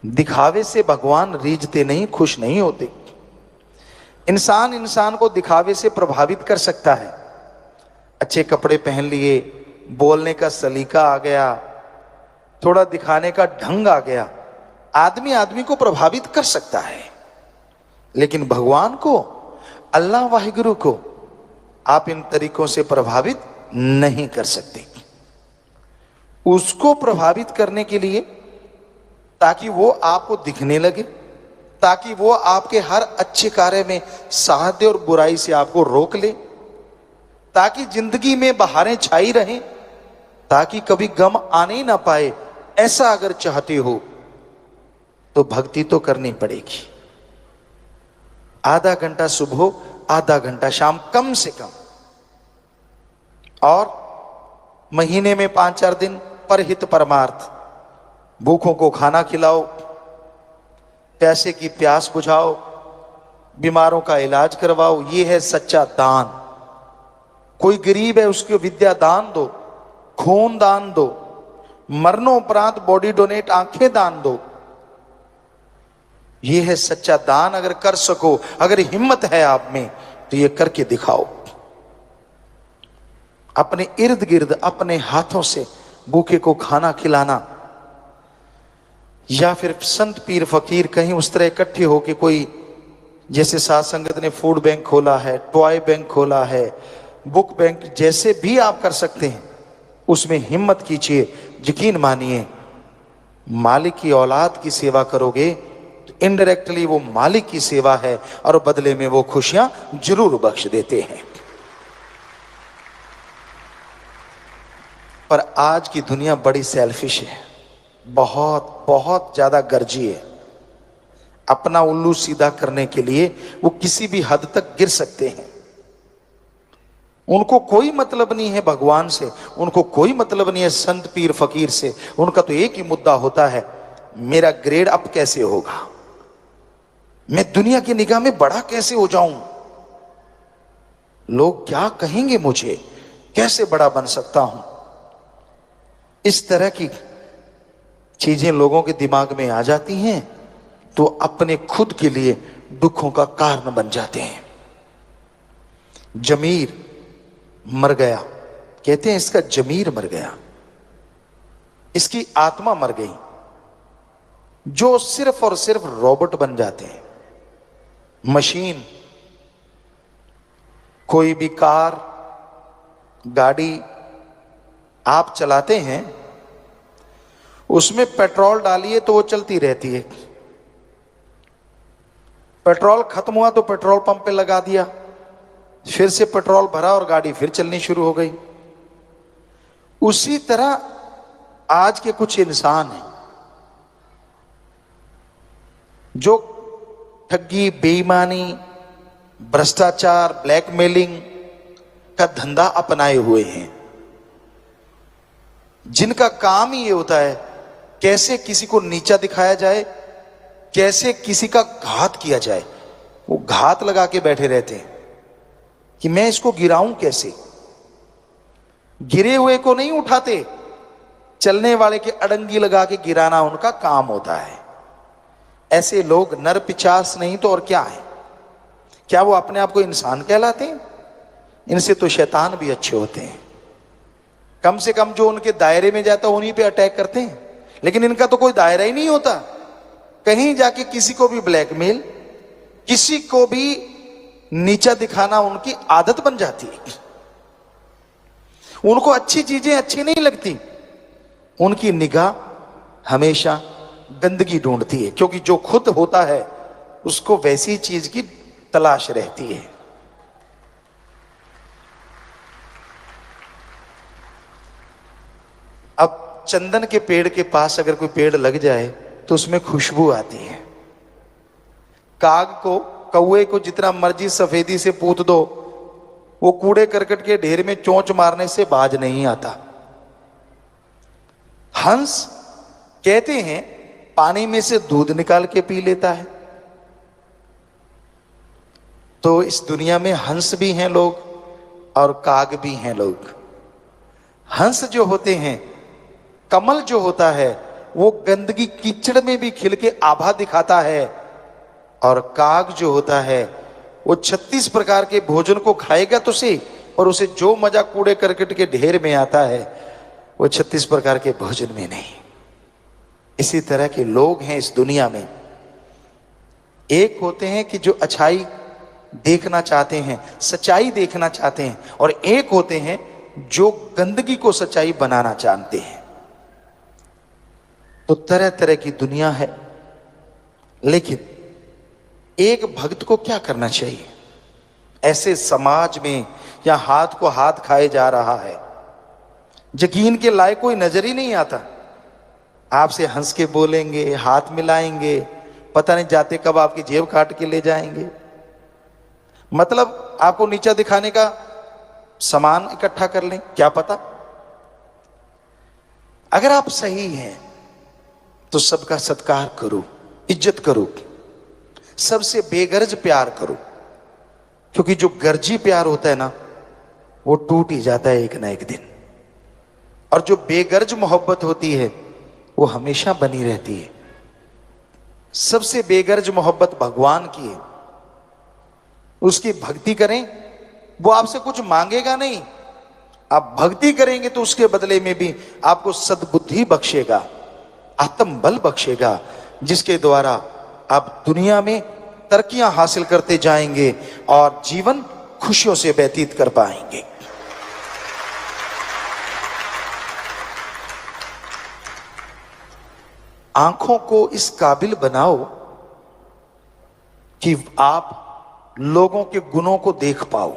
दिखावे से भगवान रीझते नहीं, खुश नहीं होते। इंसान इंसान को दिखावे से प्रभावित कर सकता है। अच्छे कपड़े पहन लिए, बोलने का सलीका आ गया, थोड़ा दिखाने का ढंग आ गया, आदमी आदमी को प्रभावित कर सकता है। लेकिन भगवान को, अल्लाह वाहिगुरु को आप इन तरीकों से प्रभावित नहीं कर सकते। उसको प्रभावित करने के लिए, ताकि वो आपको दिखने लगे, ताकि वो आपके हर अच्छे कार्य में साथ दे और बुराई से आपको रोक ले, ताकि जिंदगी में बहारें छाई रहें, ताकि कभी गम आने ही ना पाए, ऐसा अगर चाहते हो तो भक्ति तो करनी पड़ेगी। आधा घंटा सुबह, आधा घंटा शाम कम से कम, और महीने में 5-4 दिन परहित परमार्थ, भूखों को खाना खिलाओ, पैसे की प्यास बुझाओ, बीमारों का इलाज करवाओ। ये है सच्चा दान। कोई गरीब है उसको विद्या दान दो, खून दान दो, मरणोपरांत बॉडी डोनेट, आंखें दान दो। ये है सच्चा दान। अगर कर सको, अगर हिम्मत है आप में, तो ये करके दिखाओ। अपने इर्द गिर्द अपने हाथों से भूखे को खाना खिलाना, या फिर संत पीर फकीर कहीं उस तरह इकट्ठे होके, कोई जैसे साध संगत ने फूड बैंक खोला है, टॉय बैंक खोला है, बुक बैंक, जैसे भी आप कर सकते हैं उसमें हिम्मत कीजिए। यकीन मानिए, मालिक की औलाद की सेवा करोगे तो इनडायरेक्टली वो मालिक की सेवा है, और बदले में वो खुशियां जरूर बख्श देते हैं। पर आज की दुनिया बड़ी सेल्फिश है, बहुत बहुत ज्यादा गर्जी है। अपना उल्लू सीधा करने के लिए वो किसी भी हद तक गिर सकते हैं। उनको कोई मतलब नहीं है भगवान से, उनको कोई मतलब नहीं है संत पीर फकीर से। उनका तो एक ही मुद्दा होता है, मेरा ग्रेड अप कैसे होगा, मैं दुनिया की निगाह में बड़ा कैसे हो जाऊं, लोग क्या कहेंगे मुझे, कैसे बड़ा बन सकता हूं। इस तरह की चीजें लोगों के दिमाग में आ जाती हैं तो अपने खुद के लिए दुखों का कारण बन जाते हैं। जमीर मर गया, कहते हैं इसका जमीर मर गया, इसकी आत्मा मर गई। जो सिर्फ और सिर्फ रोबोट बन जाते हैं, मशीन, कोई भी कार गाड़ी आप चलाते हैं, उसमें पेट्रोल डालिए तो वो चलती रहती है, पेट्रोल खत्म हुआ तो पेट्रोल पंप पे लगा दिया, फिर से पेट्रोल भरा और गाड़ी फिर चलनी शुरू हो गई। उसी तरह आज के कुछ इंसान हैं जो ठगी, बेईमानी, भ्रष्टाचार, ब्लैकमेलिंग का धंधा अपनाए हुए हैं, जिनका काम ही ये होता है कैसे किसी को नीचा दिखाया जाए, कैसे किसी का घात किया जाए। वो घात लगा के बैठे रहते हैं कि मैं इसको गिराऊं कैसे। गिरे हुए को नहीं उठाते, चलने वाले के अड़ंगी लगा के गिराना उनका काम होता है। ऐसे लोग नर पिचास नहीं तो और क्या है। क्या वो अपने आप को इंसान कहलाते हैं? इनसे तो शैतान भी अच्छे होते हैं। कम से कम जो उनके दायरे में जाता है उन्हीं पे अटैक करते हैं, लेकिन इनका तो कोई दायरा ही नहीं होता। कहीं जाके किसी को भी ब्लैकमेल, किसी को भी नीचा दिखाना उनकी आदत बन जाती है। उनको अच्छी चीजें अच्छी नहीं लगती, उनकी निगाह हमेशा गंदगी ढूंढती है, क्योंकि जो खुद होता है उसको वैसी चीज की तलाश रहती है। अब चंदन के पेड़ के पास अगर कोई पेड़ लग जाए तो उसमें खुशबू आती है। काग को, कौए को जितना मर्जी सफेदी से पूत दो, वो कूड़े करकट के ढेर में चोंच मारने से बाज नहीं आता। हंस कहते हैं पानी में से दूध निकाल के पी लेता है। तो इस दुनिया में हंस भी हैं लोग और काग भी हैं लोग। हंस जो होते हैं, कमल जो होता है, वो गंदगी कीचड़ में भी खिल के आभा दिखाता है। और काग जो होता है वो 36 प्रकार के भोजन को खाएगा तो सही, और उसे जो मजा कूड़े करकट के ढेर में आता है वो 36 प्रकार के भोजन में नहीं। इसी तरह के लोग हैं इस दुनिया में। एक होते हैं कि जो अच्छाई देखना चाहते हैं, सच्चाई देखना चाहते हैं, और एक होते हैं जो गंदगी को सच्चाई बनाना जानते हैं। तो तरह तरह की दुनिया है। लेकिन एक भक्त को क्या करना चाहिए ऐसे समाज में या हाथ को हाथ खाए जा रहा है, यकीन के लायक कोई नजर ही नहीं आता। आपसे हंस के बोलेंगे, हाथ मिलाएंगे, पता नहीं जाते कब आपकी जेब काट के ले जाएंगे। मतलब आपको नीचा दिखाने का सामान इकट्ठा कर लें, क्या पता। अगर आप सही हैं तो सबका सत्कार करो, इज्जत करो, सबसे बेगर्ज प्यार करो, क्योंकि जो गर्जी प्यार होता है ना वो टूट ही जाता है एक ना एक दिन, और जो बेगर्ज मोहब्बत होती है वो हमेशा बनी रहती है। सबसे बेगर्ज मोहब्बत भगवान की है। उसकी भक्ति करें, वो आपसे कुछ मांगेगा नहीं, आप भक्ति करेंगे तो उसके बदले में भी आपको सद्बुद्धि बख्शेगा, आत्म बल बख्शेगा, जिसके द्वारा आप दुनिया में तरक्कियां हासिल करते जाएंगे और जीवन खुशियों से व्यतीत कर पाएंगे। आंखों को इस काबिल बनाओ कि आप लोगों के गुणों को देख पाओ।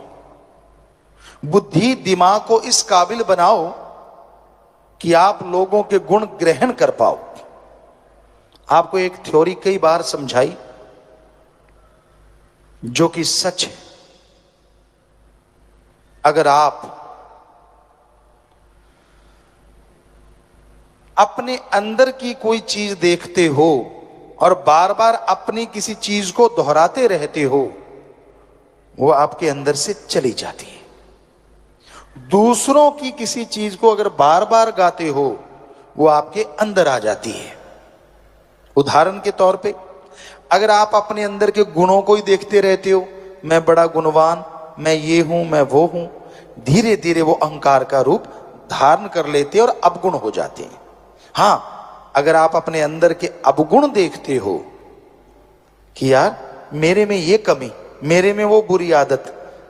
बुद्धि दिमाग को इस काबिल बनाओ कि आप लोगों के गुण ग्रहण कर पाओ। आपको एक थ्योरी कई बार समझाई जो कि सच है। अगर आप अपने अंदर की कोई चीज देखते हो और बार बार अपनी किसी चीज को दोहराते रहते हो, वो आपके अंदर से चली जाती है। दूसरों की किसी चीज को अगर बार बार गाते हो, वो आपके अंदर आ जाती है। उदाहरण के तौर पे, अगर आप अपने अंदर के गुणों को ही देखते रहते हो, मैं बड़ा गुणवान, मैं ये हूं, मैं वो हूं, धीरे धीरे वो अहंकार का रूप धारण कर लेते हैं और अवगुण हो जाते हैं। हां, अगर आप अपने अंदर के अवगुण देखते हो कि यार मेरे में ये कमी, मेरे में वो बुरी आदत,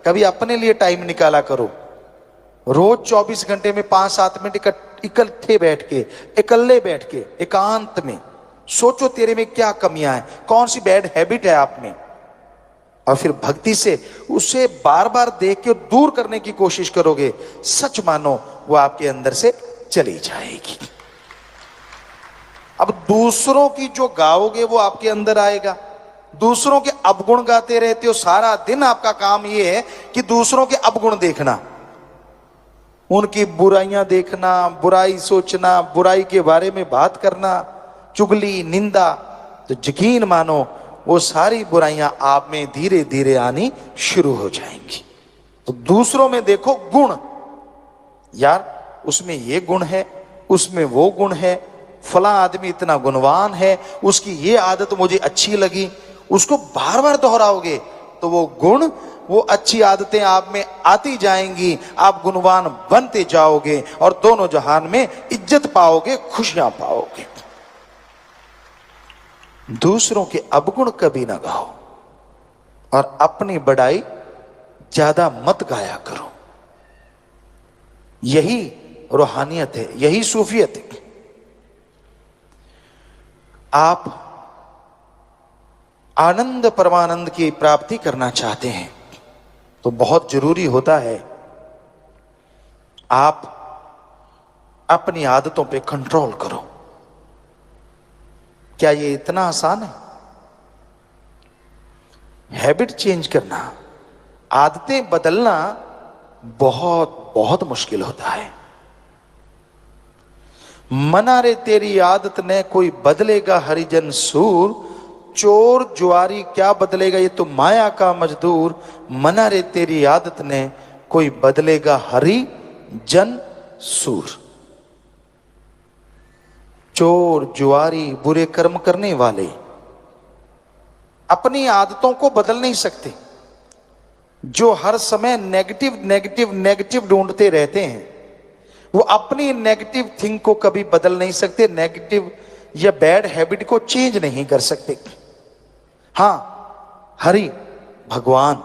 कभी अपने लिए टाइम निकाला करो। रोज 24 घंटे में 5-7 मिनट इकट्ठे बैठ के, इकल्ले बैठ के, एकांत में सोचो तेरे में क्या कमियां हैं, कौन सी बैड हैबिट है आप में, और फिर भक्ति से उसे बार बार देख के दूर करने की कोशिश करोगे। सच मानो वो आपके अंदर से चली जाएगी। अब दूसरों की जो गाओगे वो आपके अंदर आएगा। दूसरों के अवगुण गाते रहते हो, सारा दिन आपका काम ये है कि दूसरों के अवगुण देखना, उनकी बुराइयां देखना, बुराई सोचना, बुराई के बारे में बात करना, चुगली, निंदा। तो यकीन मानो वो सारी बुराइयां आप में धीरे धीरे आनी शुरू हो जाएंगी। तो दूसरों में देखो गुण, यार उसमें ये गुण है, उसमें वो गुण है, फला आदमी इतना गुणवान है, उसकी ये आदत मुझे अच्छी लगी। उसको बार बार दोहराओगे तो वो गुण, वो अच्छी आदतें आप में आती जाएंगी, आप गुणवान बनते जाओगे और दोनों जहान में इज्जत पाओगे, खुशियां पाओगे। दूसरों के अवगुण कभी ना गाओ और अपनी बड़ाई ज्यादा मत गाया करो। यही रूहानियत है, यही सूफियत है। आप आनंद परमानंद की प्राप्ति करना चाहते हैं तो बहुत जरूरी होता है आप अपनी आदतों पे कंट्रोल करो। क्या ये इतना आसान है? हैबिट चेंज करना, आदतें बदलना बहुत बहुत मुश्किल होता है। मना रे तेरी आदत ने कोई बदलेगा हरिजन सूर, चोर जुआरी क्या बदलेगा ये तो माया का मजदूर। मना रे तेरी आदत ने कोई बदलेगा हरि जन सूर। चोर, जुआरी, बुरे कर्म करने वाले अपनी आदतों को बदल नहीं सकते। जो हर समय नेगेटिव नेगेटिव नेगेटिव ढूंढते रहते हैं, वो अपनी नेगेटिव थिंग को कभी बदल नहीं सकते, नेगेटिव या बैड हैबिट को चेंज नहीं कर सकते। हां, हरि भगवान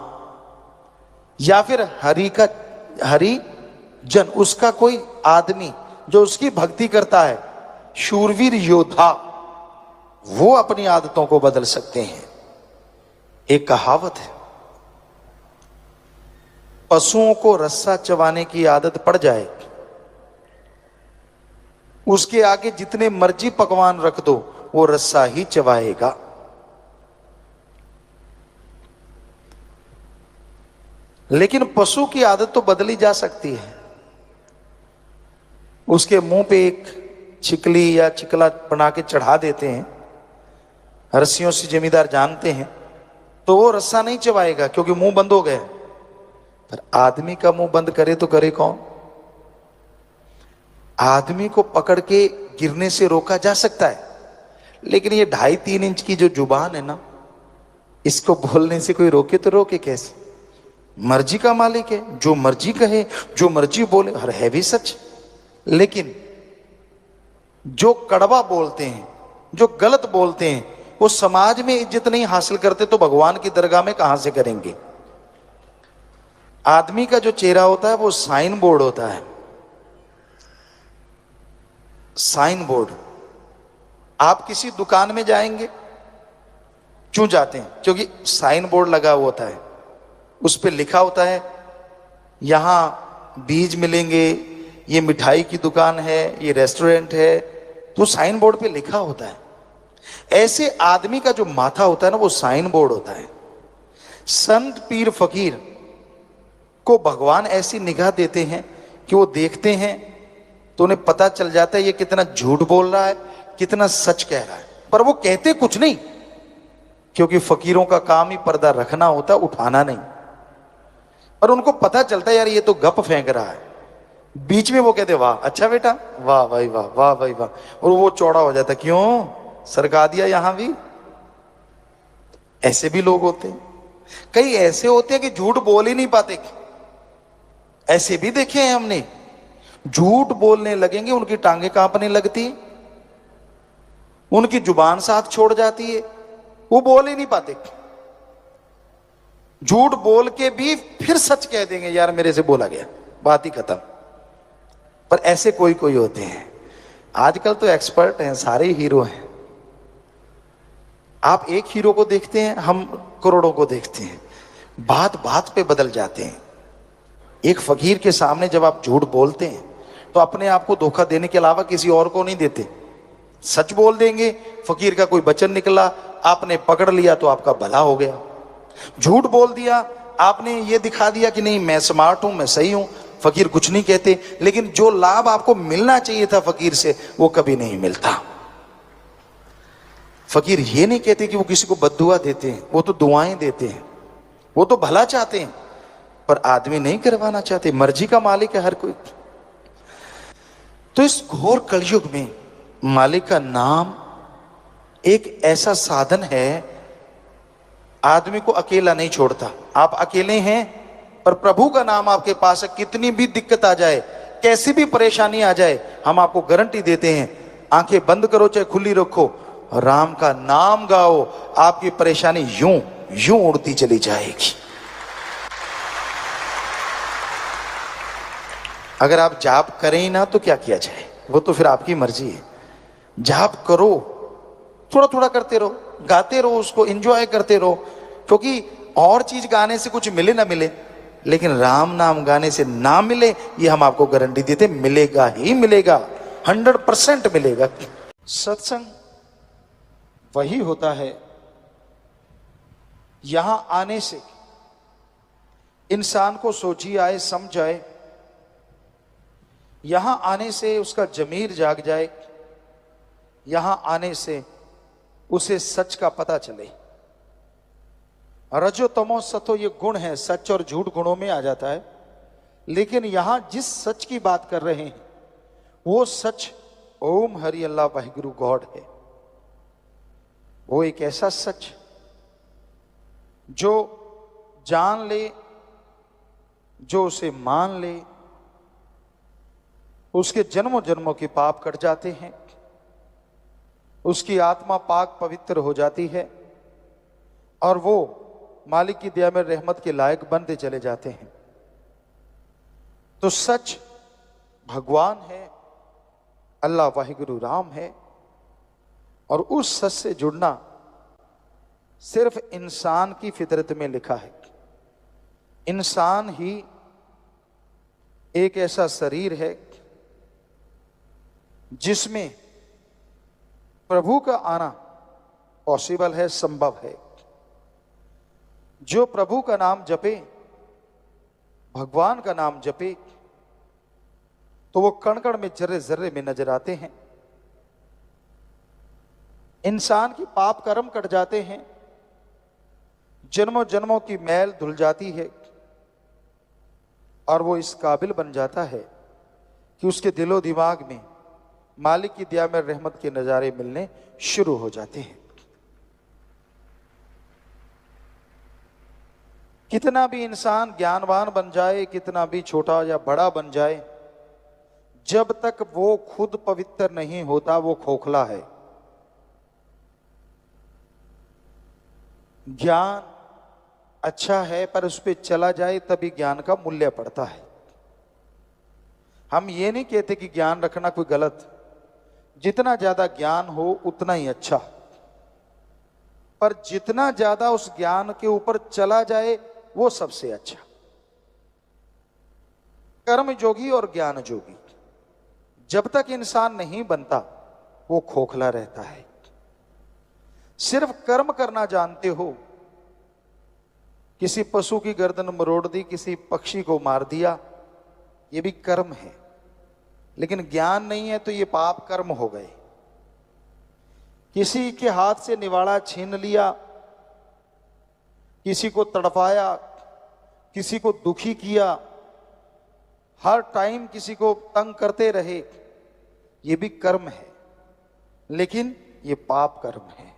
या फिर हरि जन, उसका कोई आदमी जो उसकी भक्ति करता है, शूरवीर योद्धा, वो अपनी आदतों को बदल सकते हैं। एक कहावत है, पशुओं को रस्सा चबाने की आदत पड़ जाए, उसके आगे जितने मर्जी पकवान रख दो, वो रस्सा ही चबाएगा। लेकिन पशु की आदत तो बदली जा सकती है। उसके मुंह पे एक छिकली या चिकला बना के चढ़ा देते हैं, रस्सियों से जमींदार जानते हैं, तो वो रस्सा नहीं चबाएगा क्योंकि मुंह बंद हो गया। पर आदमी का मुंह बंद करे तो करे कौन? आदमी को पकड़ के गिरने से रोका जा सकता है, लेकिन ये 2.5-3 इंच की जो जुबान है ना, इसको बोलने से कोई रोके तो रोके कैसे? मर्जी का मालिक है, जो मर्जी कहे, जो मर्जी बोले, हर है भी सच। लेकिन जो कड़वा बोलते हैं, जो गलत बोलते हैं, वो समाज में इज्जत नहीं हासिल करते, तो भगवान की दरगाह में कहां से करेंगे? आदमी का जो चेहरा होता है वो साइन बोर्ड होता है। Sign board. आप किसी दुकान में जाएंगे, क्यों जाते हैं? क्योंकि साइन बोर्ड लगा हुआ होता है, उस पर लिखा होता है यहां बीज मिलेंगे, ये मिठाई की दुकान है, ये रेस्टोरेंट है, तो साइन बोर्ड पे लिखा होता है। ऐसे आदमी का जो माथा होता है ना, वो साइन बोर्ड होता है। संत पीर फकीर को भगवान ऐसी निगाह देते हैं कि वो देखते हैं तो उन्हें पता चल जाता है ये कितना झूठ बोल रहा है, कितना सच कह रहा है। पर वो कहते कुछ नहीं, क्योंकि फकीरों का काम ही पर्दा रखना होता, उठाना नहीं। पर उनको पता चलता है यार ये तो गप फेंक रहा है। बीच में वो कहते वाह अच्छा बेटा, वाह भाई वाह, वाह भाई वाह, और वो चौड़ा हो जाता, क्यों सरका दिया यहां भी। ऐसे भी लोग होते हैं। कई ऐसे होते हैं कि झूठ बोल ही नहीं पाते, ऐसे भी देखे हैं हमने। झूठ बोलने लगेंगे, उनकी टांगे कांपने लगती, उनकी जुबान साथ छोड़ जाती है, वो बोल ही नहीं पाते। झूठ बोल के भी फिर सच कह देंगे, यार मेरे से बोला गया, बात ही खत्म। पर ऐसे कोई कोई होते हैं। आजकल तो एक्सपर्ट हैं, सारे हीरो हैं। आप एक हीरो को देखते हैं, हम करोड़ों को देखते हैं। बात बात पे बदल जाते हैं। एक फकीर के सामने जब आप झूठ बोलते हैं तो अपने आप को धोखा देने के अलावा किसी और को नहीं देते। सच बोल देंगे, फकीर का कोई वचन निकला, आपने पकड़ लिया तो आपका भला हो गया। झूठ बोल दिया, आपने ये दिखा दिया कि नहीं मैं स्मार्ट हूं, मैं सही हूं, फकीर कुछ नहीं कहते। लेकिन जो लाभ आपको मिलना चाहिए था फकीर से, वो कभी नहीं मिलता। फकीर ये नहीं कहते कि वो किसी को बद्दुआ देते हैं, वो तो दुआएं देते हैं, वो तो भला चाहते हैं। पर आदमी नहीं करवाना चाहते, मर्जी का मालिक है हर कोई। तो इस घोर कलयुग में मालिक का नाम एक ऐसा साधन है, आदमी को अकेला नहीं छोड़ता। आप अकेले हैं पर प्रभु का नाम आपके पास है, कितनी भी दिक्कत आ जाए, कैसी भी परेशानी आ जाए, हम आपको गारंटी देते हैं, आंखें बंद करो चाहे खुली रखो, राम का नाम गाओ, आपकी परेशानी यूं यूं उड़ती चली जाएगी। अगर आप जाप करें ही ना तो क्या किया जाए, वो तो फिर आपकी मर्जी है। जाप करो, थोड़ा थोड़ा करते रहो, गाते रहो, उसको एंजॉय करते रहो। क्योंकि और चीज गाने से कुछ मिले ना मिले, लेकिन राम नाम गाने से ना मिले, ये हम आपको गारंटी देते, मिलेगा ही मिलेगा, 100% मिलेगा। सत्संग वही होता है, यहां आने से इंसान को सोची आए, समझ आए, यहां आने से उसका जमीर जाग जाए, यहां आने से उसे सच का पता चले। रजो तमो सतो ये गुण है, सच और झूठ गुणों में आ जाता है। लेकिन यहां जिस सच की बात कर रहे हैं वो सच ओम हरि अल्लाह वाहिगुरु गॉड है, वो एक ऐसा सच जो जान ले, जो उसे मान ले, उसके जन्मों जन्मों के पाप कट जाते हैं, उसकी आत्मा पाक पवित्र हो जाती है और वो मालिक की दया में रहमत के लायक बनते चले जाते हैं। तो सच भगवान है, अल्लाह वाहिगुरु राम है, और उस सच से जुड़ना सिर्फ इंसान की फितरत में लिखा है। इंसान ही एक ऐसा शरीर है जिसमें प्रभु का आना पॉसिबल है, संभव है। जो प्रभु का नाम जपे, भगवान का नाम जपे, तो वो कण कण में, जर्रे जर्रे में नजर आते हैं। इंसान की पाप कर्म कट जाते हैं, जन्मों जन्मों की मैल धुल जाती है और वो इस काबिल बन जाता है कि उसके दिलो दिमाग में मालिक की दया में रहमत के नजारे मिलने शुरू हो जाते हैं। कितना भी इंसान ज्ञानवान बन जाए, कितना भी छोटा या बड़ा बन जाए, जब तक वो खुद पवित्र नहीं होता वो खोखला है। ज्ञान अच्छा है पर उस पर चला जाए तभी ज्ञान का मूल्य पड़ता है। हम ये नहीं कहते कि ज्ञान रखना कोई गलत, जितना ज्यादा ज्ञान हो उतना ही अच्छा, पर जितना ज्यादा उस ज्ञान के ऊपर चला जाए वो सबसे अच्छा। कर्म जोगी और ज्ञान जोगी जब तक इंसान नहीं बनता वो खोखला रहता है। सिर्फ कर्म करना जानते हो, किसी पशु की गर्दन मरोड़ दी, किसी पक्षी को मार दिया, ये भी कर्म है, लेकिन ज्ञान नहीं है तो ये पाप कर्म हो गए। किसी के हाथ से निवाड़ा छीन लिया, किसी को तड़पाया, किसी को दुखी किया, हर टाइम किसी को तंग करते रहे, ये भी कर्म है, लेकिन ये पाप कर्म है।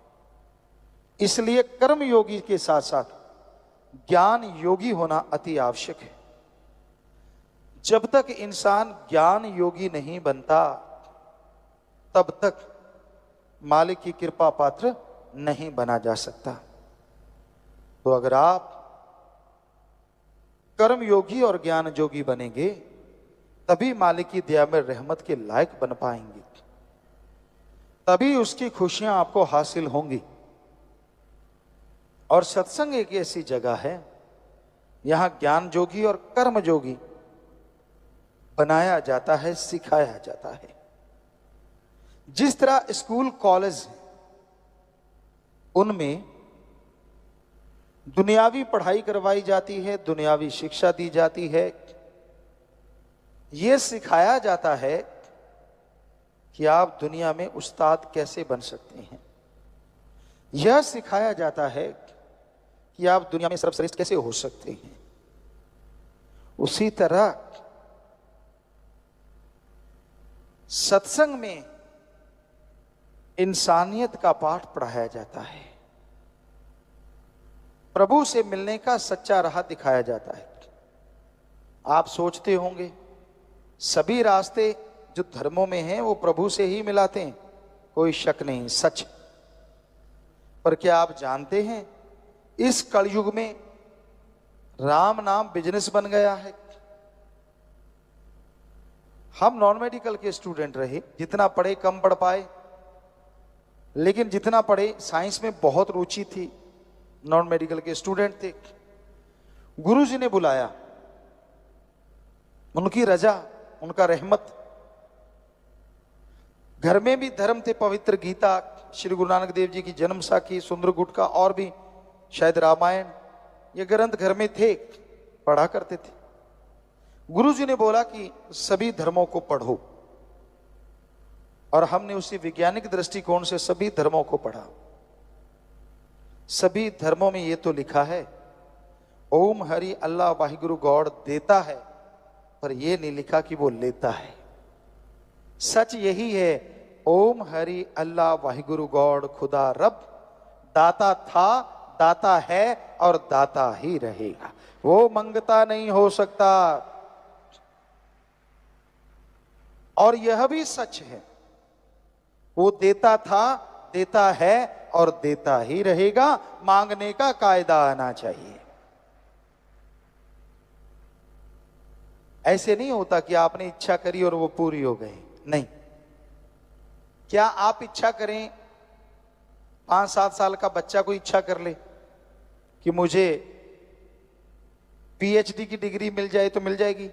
इसलिए कर्म योगी के साथ साथ ज्ञान योगी होना अति आवश्यक है। जब तक इंसान ज्ञान योगी नहीं बनता तब तक मालिक की कृपा पात्र नहीं बना जा सकता। तो अगर आप कर्म योगी और ज्ञान जोगी बनेंगे तभी मालिक की दया में रहमत के लायक बन पाएंगे, तभी उसकी खुशियां आपको हासिल होंगी। और सत्संग एक ऐसी जगह है यहां ज्ञान जोगी और कर्म जोगी बनाया जाता है, सिखाया जाता है। जिस तरह स्कूल कॉलेज उनमें दुनियावी पढ़ाई करवाई जाती है, दुनियावी शिक्षा दी जाती है, यह सिखाया जाता है कि आप दुनिया में उस्ताद कैसे बन सकते हैं। यह सिखाया जाता है कि आप दुनिया में सर्वश्रेष्ठ कैसे हो सकते हैं। उसी तरह सत्संग में इंसानियत का पाठ पढ़ाया जाता है, प्रभु से मिलने का सच्चा राह दिखाया जाता है। आप सोचते होंगे सभी रास्ते जो धर्मों में हैं वो प्रभु से ही मिलाते हैं, कोई शक नहीं, सच। पर क्या आप जानते हैं इस कलयुग में राम नाम बिजनेस बन गया है। हम नॉन मेडिकल के स्टूडेंट रहे, जितना पढ़े कम पढ़ पाए, लेकिन जितना पढ़े साइंस में बहुत रुचि थी। नॉन मेडिकल के स्टूडेंट थे, गुरुजी ने बुलाया, उनकी रजा, उनका रहमत। घर में भी धर्म थे, पवित्र गीता, श्री गुरु नानक देव जी की जन्म साखी, सुंदर गुटका और भी शायद रामायण, ये ग्रंथ घर में थे, पढ़ा करते थे। गुरुजी ने बोला कि सभी धर्मों को पढ़ो, और हमने उसी वैज्ञानिक दृष्टिकोण से सभी धर्मों को पढ़ा। सभी धर्मों में ये तो लिखा है ओम हरि अल्लाह वाहिगुरु गॉड देता है, पर यह नहीं लिखा कि वो लेता है। सच यही है, ओम हरि अल्लाह वाहिगुरु गॉड खुदा रब दाता था, दाता है और दाता ही रहेगा। वो मंगता नहीं हो सकता। और यह भी सच है, वो देता था, देता है और देता ही रहेगा। मांगने का कायदा आना चाहिए। ऐसे नहीं होता कि आपने इच्छा करी और वो पूरी हो गई, नहीं। क्या आप इच्छा करें, 5-7 साल का बच्चा को इच्छा कर ले कि मुझे पीएचडी की डिग्री मिल जाए तो मिल जाएगी?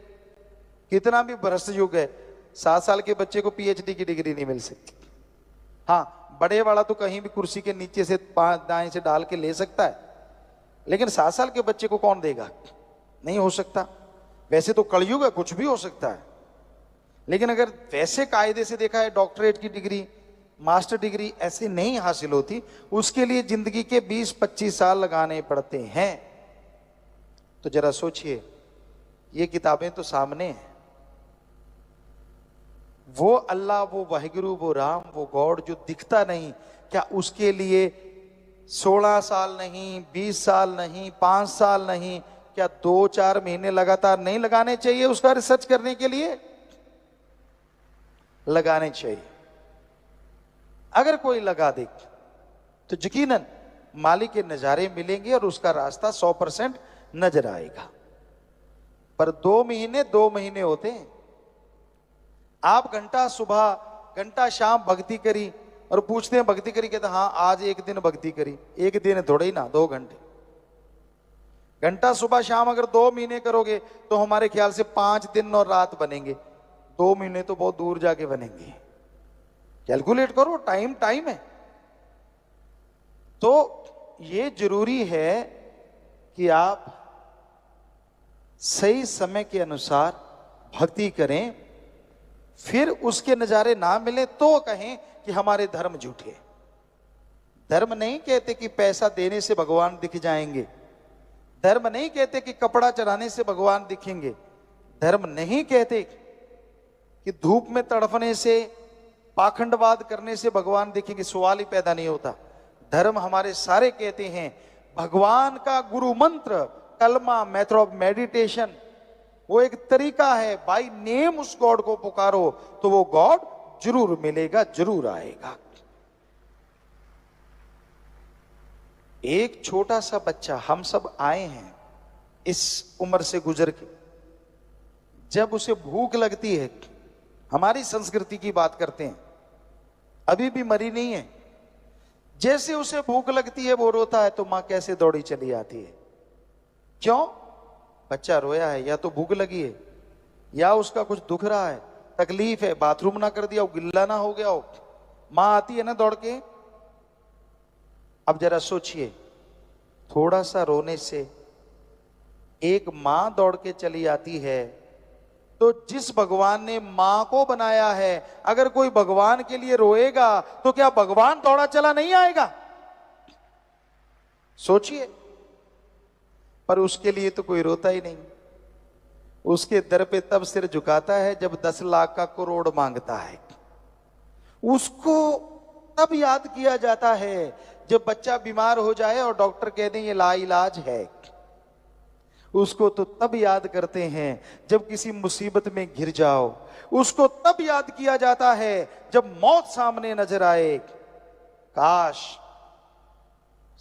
कितना भी भ्रष्ट युग है, 7 साल के बच्चे को पीएचडी की डिग्री नहीं मिल सकती। हाँ, बड़े वाला तो कहीं भी कुर्सी के नीचे से 5 दाएं से डाल के ले सकता है, लेकिन 7 साल के बच्चे को कौन देगा? नहीं हो सकता। वैसे तो कलयुग है, कुछ भी हो सकता है, लेकिन अगर वैसे कायदे से देखा है, डॉक्टरेट की डिग्री, मास्टर डिग्री ऐसे नहीं हासिल होती, उसके लिए जिंदगी के 20-25 साल लगाने पड़ते हैं। तो जरा सोचिए, ये किताबें तो सामने हैं। वो अल्लाह, वो वाहिगुरु, वो राम, वो गॉड जो दिखता नहीं, क्या उसके लिए 16 साल नहीं, 20 साल नहीं, 5 साल नहीं, क्या 2-4 महीने लगातार नहीं लगाने चाहिए उसका रिसर्च करने के लिए? लगाने चाहिए। अगर कोई लगा दे तो यकीनन मालिक के नजारे मिलेंगे और उसका रास्ता 100% नजर आएगा। पर 2 महीने होते हैं। आप घंटा सुबह घंटा शाम भक्ति करी और पूछते हैं भक्ति करी, कहते हाँ आज एक दिन भक्ति करी। एक दिन थोड़े ही ना, 2 घंटे। घंटा सुबह शाम अगर 2 महीने करोगे तो हमारे ख्याल से 5 दिन और रात बनेंगे। 2 महीने तो बहुत दूर जाके बनेंगे। कैलकुलेट करो, टाइम है। तो ये जरूरी है कि आप सही समय के अनुसार भक्ति करें, फिर उसके नजारे ना मिले तो कहें कि हमारे धर्म झूठे। धर्म नहीं कहते कि पैसा देने से भगवान दिख जाएंगे। धर्म नहीं कहते कि कपड़ा चढ़ाने से भगवान दिखेंगे। धर्म नहीं कहते कि धूप में तड़फने से, पाखंडवाद करने से भगवान दिखेंगे। सवाल ही पैदा नहीं होता। धर्म हमारे सारे कहते हैं भगवान का गुरु मंत्र, कलमा, मेथड ऑफ मेडिटेशन, वो एक तरीका है। बाय नेम उस गॉड को पुकारो तो वो गॉड जरूर मिलेगा, जरूर आएगा। एक छोटा सा बच्चा, हम सब आए हैं इस उम्र से गुजर के, जब उसे भूख लगती है, हमारी संस्कृति की बात करते हैं, अभी भी मरी नहीं है, जैसे उसे भूख लगती है वो रोता है तो मां कैसे दौड़ी चली आती है। क्यों? बच्चा रोया है, या तो भूख लगी है, या उसका कुछ दुख रहा है, तकलीफ है, बाथरूम ना कर दिया हो, गिल्ला ना हो गया हो, मां आती है ना दौड़ के। अब जरा सोचिए, थोड़ा सा रोने से एक मां दौड़ के चली आती है, तो जिस भगवान ने मां को बनाया है, अगर कोई भगवान के लिए रोएगा तो क्या भगवान दौड़ा चला नहीं आएगा? सोचिए। पर उसके लिए तो कोई रोता ही नहीं। उसके दर पे तब सिर झुकाता है जब 10 लाख का करोड़ मांगता है। उसको तब याद किया जाता है जब बच्चा बीमार हो जाए और डॉक्टर कह दें ये लाइलाज है। उसको तो तब याद करते हैं जब किसी मुसीबत में घिर जाओ। उसको तब याद किया जाता है जब मौत सामने नजर आए। काश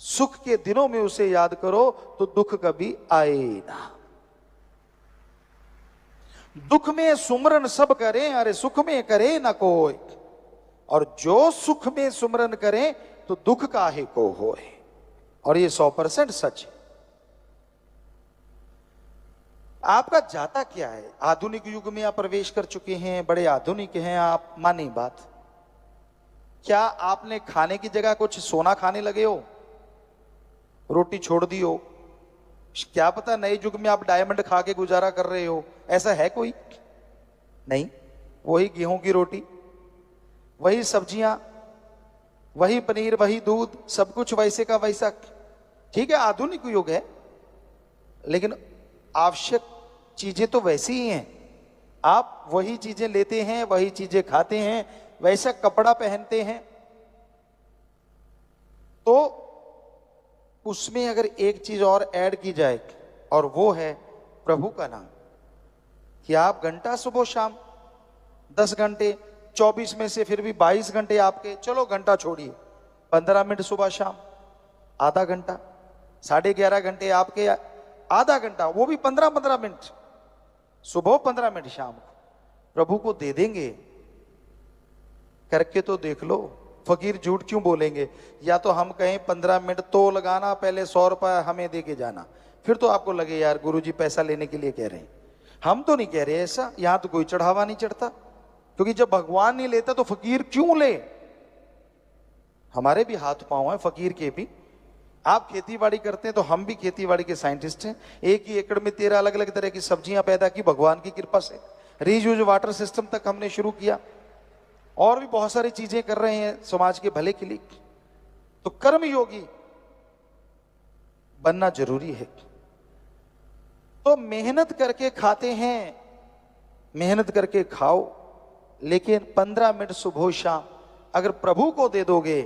सुख के दिनों में उसे याद करो तो दुख कभी आए ना। दुख में सुमरन सब करें, अरे सुख में करे ना कोई, और जो सुख में सुमरन करें तो दुख काहे को होए। और ये 100% सच है। आपका जाता क्या है? आधुनिक युग में आप प्रवेश कर चुके हैं, बड़े आधुनिक हैं आप, मानी बात। क्या आपने खाने की जगह कुछ सोना खाने लगे हो? रोटी छोड़ दी हो? क्या पता नए युग में आप डायमंड खा के गुजारा कर रहे हो? ऐसा है कोई? नहीं। वही गेहूं की रोटी, वही सब्जियां, वही पनीर, वही दूध, सब कुछ वैसे का वैसा। ठीक है, आधुनिक युग है, लेकिन आवश्यक चीजें तो वैसी ही हैं। आप वही चीजें लेते हैं, वही चीजें खाते हैं, वैसा कपड़ा पहनते हैं, तो उसमें अगर एक चीज और ऐड की जाए और वो है प्रभु का नाम, कि आप घंटा सुबह शाम 10 घंटे 24 में से फिर भी 22 घंटे आपके, चलो घंटा छोड़िए, 15 मिनट सुबह शाम, आधा घंटा, 11.5 घंटे आपके, आधा घंटा वो भी 15-15 मिनट सुबह, 15 मिनट शाम को प्रभु को दे देंगे, करके तो देख लो। फकीर झूठ क्यों बोलेंगे? या तो हम कहें 15 मिनट तो लगाना, पहले 100 रुपया हमें दे के जाना, फिर तो आपको लगे यार गुरुजी पैसा लेने के लिए कह रहे हैं। हम तो नहीं कह रहे ऐसा, यहां तो कोई चढ़ावा नहीं चढ़ता, क्योंकि जब भगवान नहीं लेता तो फकीर क्यों ले? हमारे भी हाथ पांव हैं फकीर के भी। आप खेती बाड़ी करते हैं तो हम भी खेती बाड़ी के साइंटिस्ट हैं। एक ही एकड़ में 13 अलग अलग तरह की सब्जियां पैदा की भगवान की कृपा से। रीयूज वाटर सिस्टम तक हमने शुरू किया, और भी बहुत सारी चीजें कर रहे हैं समाज के भले के लिए। तो कर्म योगी बनना जरूरी है। तो मेहनत करके खाते हैं, मेहनत करके खाओ, लेकिन 15 मिनट सुबह शाम अगर प्रभु को दे दोगे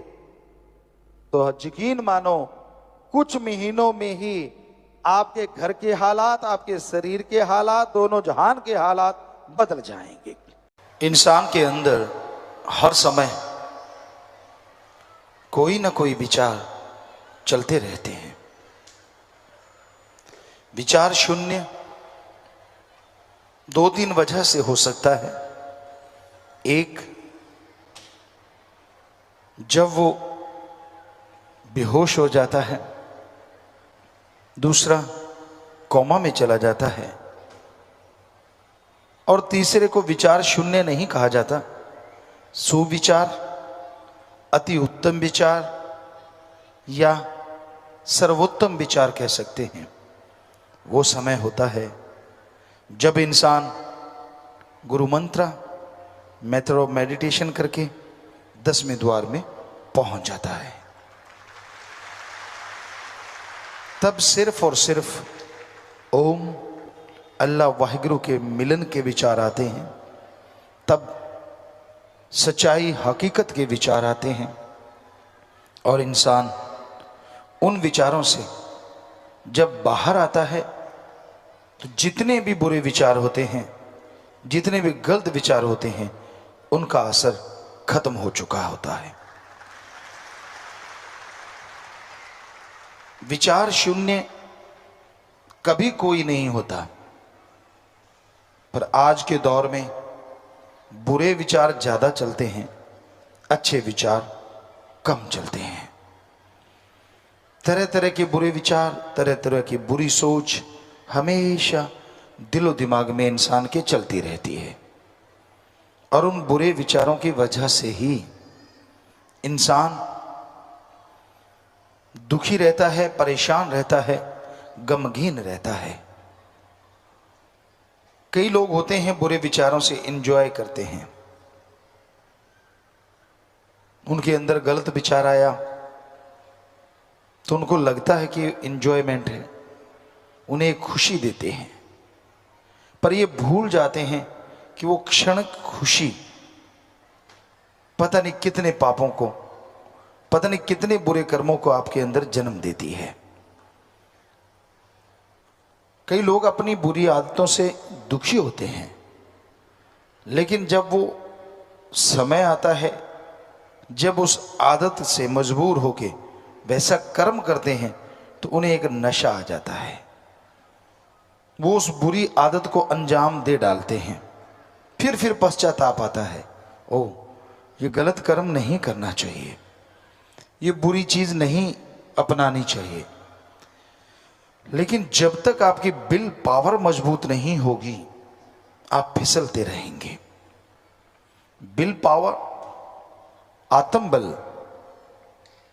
तो यकीन मानो कुछ महीनों में ही आपके घर के हालात, आपके शरीर के हालात, दोनों जहान के हालात बदल जाएंगे। इंसान के अंदर हर समय कोई ना कोई विचार चलते रहते हैं। विचार शून्य 2-3 वजह से हो सकता है। एक, जब वो बेहोश हो जाता है। दूसरा, कोमा में चला जाता है। और तीसरे को विचार शून्य नहीं कहा जाता, सुविचार, अति उत्तम विचार या सर्वोत्तम विचार कह सकते हैं। वो समय होता है जब इंसान गुरु मंत्र, मेथड ऑफ मेडिटेशन करके 10वें द्वार में पहुंच जाता है। तब सिर्फ और सिर्फ ओम, अल्लाह, वाहिगुरु के मिलन के विचार आते हैं। तब सच्चाई, हकीकत के विचार आते हैं। और इंसान उन विचारों से जब बाहर आता है तो जितने भी बुरे विचार होते हैं, जितने भी गलत विचार होते हैं, उनका असर खत्म हो चुका होता है। विचार शून्य कभी कोई नहीं होता, पर आज के दौर में बुरे विचार ज्यादा चलते हैं, अच्छे विचार कम चलते हैं। तरह तरह के बुरे विचार, तरह तरह की बुरी सोच हमेशा दिलो दिमाग में इंसान के चलती रहती है। और उन बुरे विचारों की वजह से ही इंसान दुखी रहता है, परेशान रहता है, गमगीन रहता है। कई लोग होते हैं बुरे विचारों से एंजॉय करते हैं। उनके अंदर गलत विचार आया तो उनको लगता है कि एंजॉयमेंट है, उन्हें खुशी देते हैं। पर ये भूल जाते हैं कि वो क्षण खुशी पता नहीं कितने पापों को, पता नहीं कितने बुरे कर्मों को आपके अंदर जन्म देती है। कई लोग अपनी बुरी आदतों से दुखी होते हैं, लेकिन जब वो समय आता है, जब उस आदत से मजबूर होके वैसा कर्म करते हैं, तो उन्हें एक नशा आ जाता है। वो उस बुरी आदत को अंजाम दे डालते हैं। फिर पश्चाताप आता है, ओ ये गलत कर्म नहीं करना चाहिए, ये बुरी चीज नहीं अपनानी चाहिए। लेकिन जब तक आपकी विल पावर मजबूत नहीं होगी, आप फिसलते रहेंगे। विल पावर, आत्मबल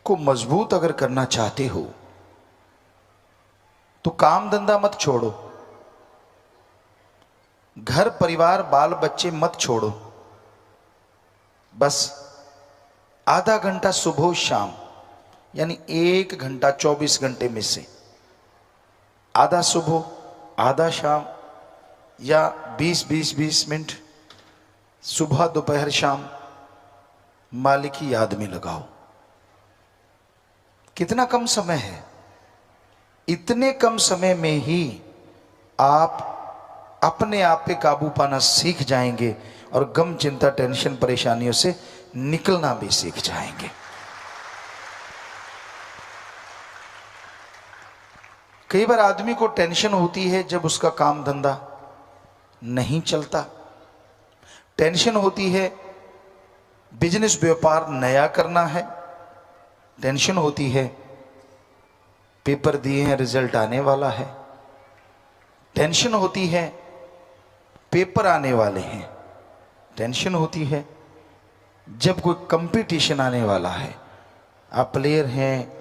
को मजबूत अगर करना चाहते हो तो काम धंधा मत छोड़ो, घर परिवार बाल बच्चे मत छोड़ो। बस आधा घंटा सुबह शाम, यानी 1 घंटा 24 घंटे में से आधा सुबह आधा शाम या 20-20-20 मिनट सुबह दोपहर शाम मालिक की याद में लगाओ। कितना कम समय है, इतने कम समय में ही आप अपने आप पे काबू पाना सीख जाएंगे और गम चिंता टेंशन परेशानियों से निकलना भी सीख जाएंगे। कई बार आदमी को टेंशन होती है जब उसका काम धंधा नहीं चलता, टेंशन होती है बिजनेस व्यापार नया करना है, टेंशन होती है पेपर दिए हैं रिजल्ट आने वाला है, टेंशन होती है पेपर आने वाले हैं, टेंशन होती है जब कोई कंपटीशन आने वाला है। आप प्लेयर हैं,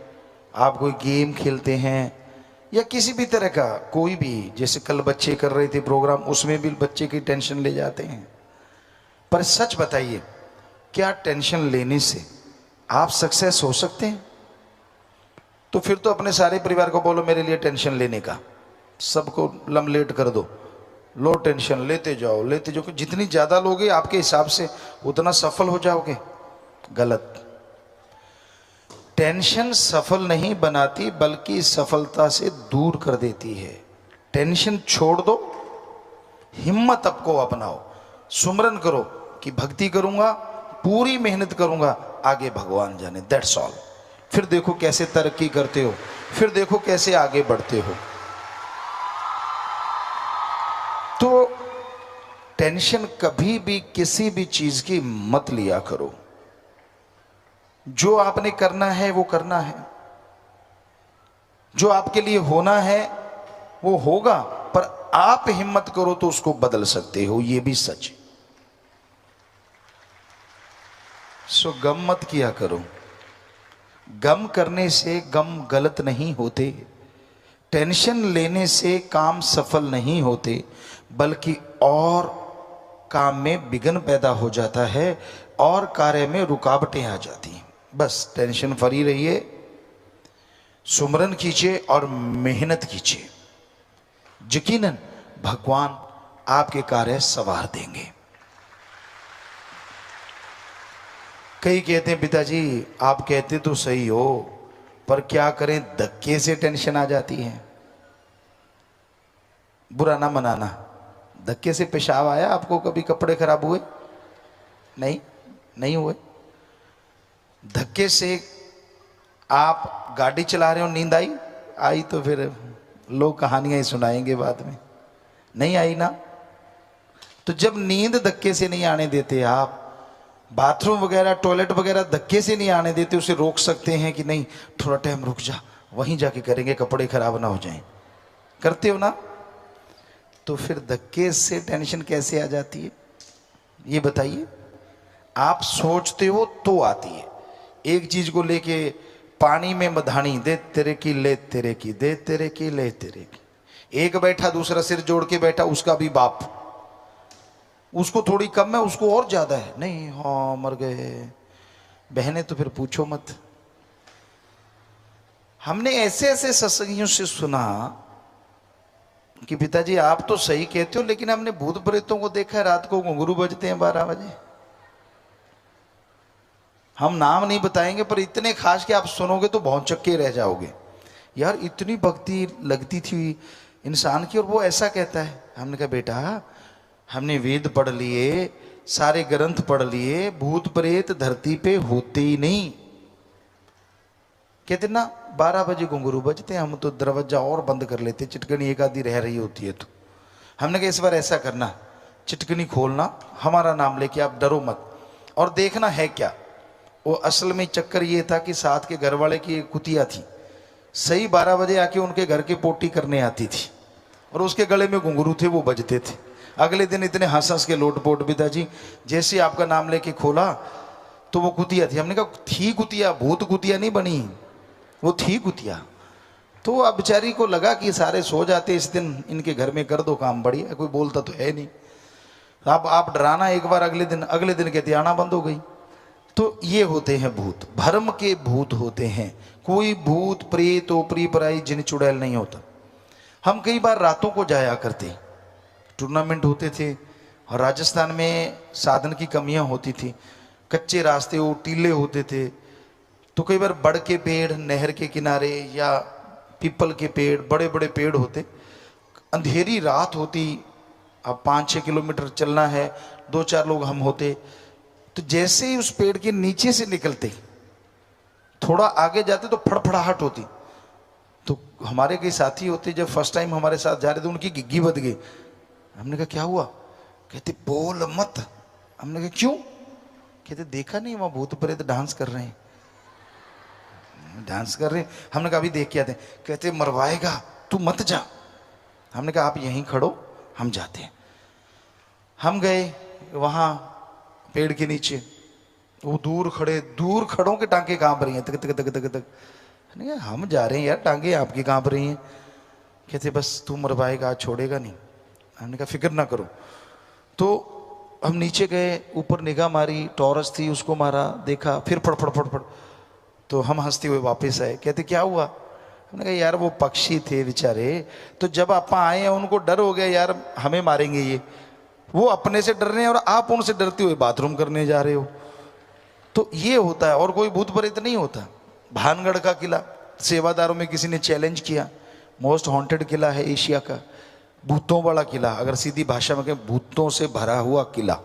आप कोई गेम खेलते हैं या किसी भी तरह का कोई भी, जैसे कल बच्चे कर रहे थे प्रोग्राम, उसमें भी बच्चे की टेंशन ले जाते हैं। पर सच बताइए, क्या टेंशन लेने से आप सक्सेस हो सकते हैं? तो फिर तो अपने सारे परिवार को बोलो मेरे लिए टेंशन लेने का, सबको लमलेट कर दो, लो टेंशन लेते जाओ लेते जाओ। जितनी ज्यादा लोगे आपके हिसाब से उतना सफल हो जाओगे। गलत। टेंशन सफल नहीं बनाती बल्कि सफलता से दूर कर देती है। टेंशन छोड़ दो, हिम्मत आपको अपनाओ, सुमरन करो कि भक्ति करूंगा, पूरी मेहनत करूंगा, आगे भगवान जाने, दैट्स ऑल। फिर देखो कैसे तरक्की करते हो, फिर देखो कैसे आगे बढ़ते हो। तो टेंशन कभी भी किसी भी चीज की मत लिया करो। जो आपने करना है वो करना है, जो आपके लिए होना है वो होगा, पर आप हिम्मत करो तो उसको बदल सकते हो, ये भी सच है। सो गम मत किया करो। गम करने से गम गलत नहीं होते, टेंशन लेने से काम सफल नहीं होते, बल्कि और काम में विघ्न पैदा हो जाता है और कार्य में रुकावटें आ जाती हैं। बस टेंशन फ्री रहिए, सुमरन कीजिए और मेहनत कीजिए, यकीनन भगवान आपके कार्य सवार देंगे। कई कहते हैं पिताजी आप कहते तो सही हो, पर क्या करें धक्के से टेंशन आ जाती है। बुरा ना मनाना, धक्के से पेशाब आया आपको? कभी कपड़े खराब हुए? नहीं हुए। धक्के से आप गाड़ी चला रहे हो, नींद आई तो फिर लोग कहानियां ही सुनाएंगे बाद में। नहीं आई ना? तो जब नींद धक्के से नहीं आने देते आप, बाथरूम वगैरह टॉयलेट वगैरह धक्के से नहीं आने देते, उसे रोक सकते हैं कि नहीं थोड़ा टाइम रुक जा, वहीं जाके करेंगे, कपड़े खराब ना हो जाएं। करते हो ना? तो फिर धक्के से टेंशन कैसे आ जाती है ये बताइए। आप सोचते हो तो आती है। एक चीज को लेके पानी में मधानी, दे तेरे की ले तेरे की, दे तेरे की ले तेरे की। एक बैठा दूसरा सिर जोड़ के बैठा, उसका भी बाप, उसको थोड़ी कम है उसको और ज्यादा है। नहीं हाँ मर गए। बहनें तो फिर पूछो मत। हमने ऐसे ऐसे सत्संगियों से सुना कि पिताजी आप तो सही कहते हो, लेकिन हमने भूत प्रेतों को देखा है रात को घुंघरू बजते हैं 12 बजे। हम नाम नहीं बताएंगे, पर इतने खास कि आप सुनोगे तो भौचक्के रह जाओगे। यार इतनी भक्ति लगती थी इंसान की और वो ऐसा कहता है। हमने कहा बेटा हमने वेद पढ़ लिए, सारे ग्रंथ पढ़ लिए, भूत प्रेत धरती पे होते ही नहीं। कहते ना 12 बजे घुंघरू बजते हैं, हम तो दरवाजा और बंद कर लेते, चिटकनी एक आधी रह रही होती है तो। हमने कहा इस बार ऐसा करना, चिटकनी खोलना, हमारा नाम लेके, आप डरो मत, और देखना है क्या। वो असल में चक्कर ये था कि साथ के घर वाले की एक कुतिया थी, सही 12 बजे आके उनके घर की पोटी करने आती थी और उसके गले में घुंघरू थे, वो बजते थे। अगले दिन इतने हंस हंस के लोटपोट पिताजी, जैसे आपका नाम लेके खोला तो वो कुतिया थी। हमने कहा थी कुतिया, भूत कुतिया नहीं बनी, वो थी कुतिया। तो अब बेचारी को लगा कि सारे सो जाते इस दिन, इनके घर में कर दो काम, बढ़िया, कोई बोलता तो है नहीं। आप डराना एक बार, अगले दिन कहती आना बंद हो गई। तो ये होते हैं भूत, भरम के भूत होते हैं। कोई भूत प्रेत ओपरी पराई जिन चुड़ैल नहीं होता। हम कई बार रातों को जाया करते, टूर्नामेंट होते थे। और राजस्थान में साधन की कमियां होती थी, कच्चे रास्ते वो टीले होते थे, तो कई बार बड़ के पेड़ नहर के किनारे या पीपल के पेड़, बड़े बड़े पेड़ होते, अंधेरी रात होती, अब 5-6 किलोमीटर चलना है, 2-4 लोग हम होते, तो जैसे ही उस पेड़ के नीचे से निकलते थोड़ा आगे जाते तो फड़फड़ाहट होती। तो हमारे कई साथी होते, जब फर्स्ट टाइम हमारे साथ जा रहे थे, उनकी गिग्गी बद गई। हमने कहा क्या हुआ? कहते बोल मत। हमने कहा क्यों? कहते देखा नहीं वहां भूत प्रेत डांस कर रहे हैं, डांस कर रहे हैं। हमने कहा अभी देख के आते। कहते मरवाएगा, तू मत जा। हमने कहा आप यहीं खड़ो, हम जाते हैं। हम गए वहां पेड़ के नीचे, वो दूर खड़ों के टांगे कांप रही हैं, तक तक तक तक तक। हम जा रहे हैं यार, टांगे आपकी कांप रही हैं। कहते बस तू मरवाएगा, छोड़ेगा नहीं। हमने कहा फिक्र ना करो। तो हम नीचे गए, ऊपर निगाह मारी, टॉरस थी, उसको मारा, देखा, फिर फड़ फड़ फड़ फड़। तो हम हंसते हुए वापस आए। कहते क्या हुआ? हमने कहा यार वो पक्षी थे बेचारे, तो जब आप आए हैं उनको डर हो गया यार हमें मारेंगे ये, वो अपने से डर रहे हैं और आप उनसे डरते हुए बाथरूम करने जा रहे हो। तो ये होता है, और कोई भूत प्रेत नहीं होता। भानगढ़ का किला, सेवादारों में किसी ने चैलेंज किया, मोस्ट हॉन्टेड किला है एशिया का, भूतों वाला किला, अगर सीधी भाषा में कहें भूतों से भरा हुआ किला।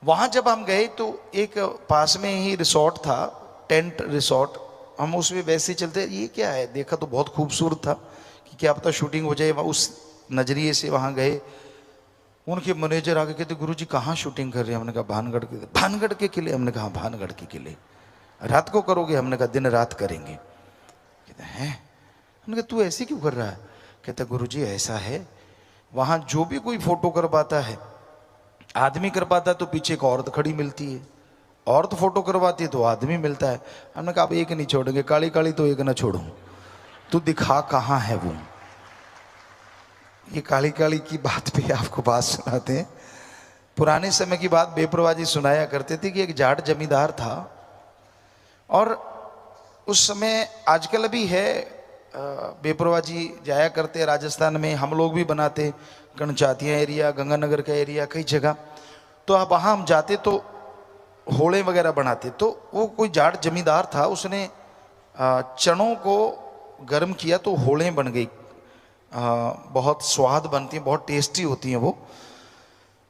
वहां जब हम गए तो एक पास में ही रिसोर्ट था, टेंट रिसोर्ट। हम उसमें वैसे ही चलते, ये क्या है, देखा तो बहुत खूबसूरत था कि क्या पता शूटिंग हो जाए, उस नजरिए से वहां गए। उनके मैनेजर आके कहते गुरुजी कहाँ शूटिंग कर रहे हैं? हमने कहा भानगढ़ के। भानगढ़ के किले? हमने कहा भानगढ़ के किले। रात को करोगे? हमने कहा दिन रात करेंगे। कहते हैं? हमने कहा तू ऐसे क्यों कर रहा है? कहता गुरुजी ऐसा है, वहां जो भी कोई फोटो करवाता है, आदमी करवाता है तो पीछे एक औरत खड़ी मिलती है, औरत फोटो करवाती है तो आदमी मिलता है। हमने कहा आप एक नहीं छोड़ेंगे, काली काली तो एक ना छोड़ू, तू दिखा कहाँ है वो। ये काली काली की बात पे आपको बात सुनाते हैं। पुराने समय की बात बेपरवाह जी सुनाया करते थे कि एक जाट जमींदार था, और उस समय आजकल भी है, बेपरवाह जी जाया करते राजस्थान में, हम लोग भी बनाते, गणचातिया एरिया, गंगानगर का एरिया, कई जगह। तो अब वहाँ हम जाते तो होड़े वगैरह बनाते। तो वो कोई जाट जमींदार था, उसने चनों को गर्म किया तो होड़े बन गई। बहुत स्वाद बनती हैं, बहुत टेस्टी होती हैं वो।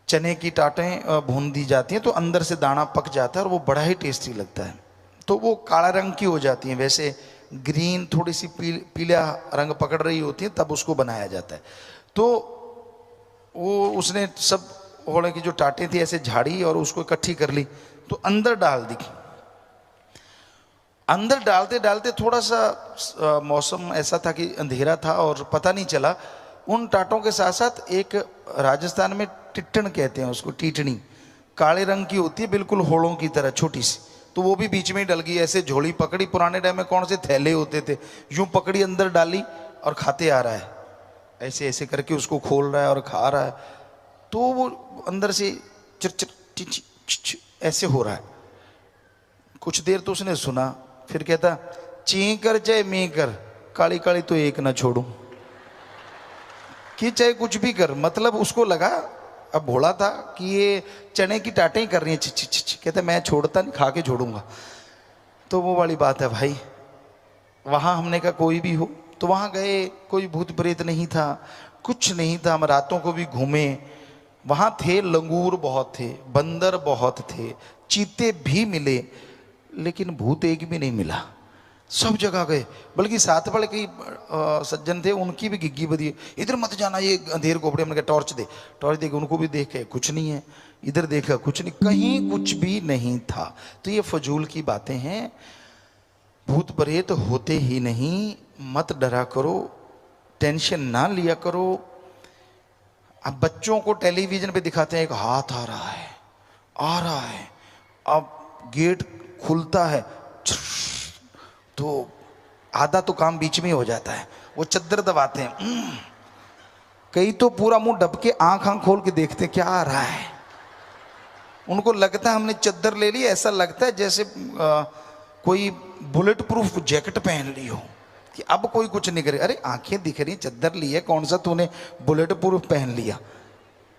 चने की टाटें भून दी जाती हैं तो अंदर से दाना पक जाता है और वो बड़ा ही टेस्टी लगता है। तो वो काला रंग की हो जाती हैं, वैसे ग्रीन थोड़ी सी पीला रंग पकड़ रही होती है, तब उसको बनाया जाता है। तो वो उसने सब होड़े की जो टाटें थी ऐसे झाड़ी और उसको इकट्ठी कर ली, तो अंदर डाल दी। अंदर डालते डालते थोड़ा सा मौसम ऐसा था कि अंधेरा था और पता नहीं चला। उन टाटों के साथ साथ एक राजस्थान में टिट्टण कहते हैं उसको, टीटनी, काले रंग की होती है, बिल्कुल होड़ों की तरह छोटी सी, तो वो भी बीच में ही डल गई। ऐसे झोली पकड़ी, पुराने टाइम में कौन से थैले होते थे, यूं पकड़ी, अंदर डाली और खाते आ रहा है, ऐसे ऐसे करके उसको खोल रहा है और खा रहा है। तो वो अंदर से चिर चिर ऐसे हो रहा है। कुछ देर तो उसने सुना, फिर कहता ची कर चाहे मी कर, काली काली तो एक ना छोड़ू, कि चाहे कुछ भी कर। मतलब उसको लगा, अब भोला था, कि ये चने की टाटें ही कर रही हैं, छि छि छि। कहता मैं छोड़ता नहीं, खा के छोड़ूंगा। तो वो वाली बात है भाई। वहां हमने कहा कोई भी हो, तो वहां गए, कोई भूत प्रेत नहीं था, कुछ नहीं था। हम रातों को भी घूमे, वहां थे लंगूर बहुत थे, बंदर बहुत थे, चीते भी मिले, लेकिन भूत एक भी नहीं मिला। सब जगह गए, बल्कि साथ वाले कई सज्जन थे, उनकी भी गिग्गी बदी, इधर मत जाना ये अंधेर कोपड़े। हमने कहा टॉर्च दे, टॉर्च दे के उनको भी देखे, कुछ नहीं है। इधर देखा, कुछ नहीं, कहीं कुछ भी नहीं था। तो ये फजूल की बातें हैं, भूत प्रेत होते ही नहीं। मत डरा करो, टेंशन ना लिया करो। अब बच्चों को टेलीविजन पे दिखाते हैं एक हाथ आ रहा है, आ रहा है, अब गेट खुलता है तो आधा तो काम बीच में ही हो जाता है, वो चद्दर दबाते हैं। कई तो पूरा मुंह ढक के आंख खोल के देखते क्या आ रहा है। उनको लगता है हमने चद्दर ले ली, ऐसा लगता है जैसे कोई बुलेट प्रूफ जैकेट पहन ली हो, कि अब कोई कुछ नहीं करे। अरे आंखें दिख रही, चद्दर ली है, कौन सा तूने बुलेट प्रूफ पहन लिया।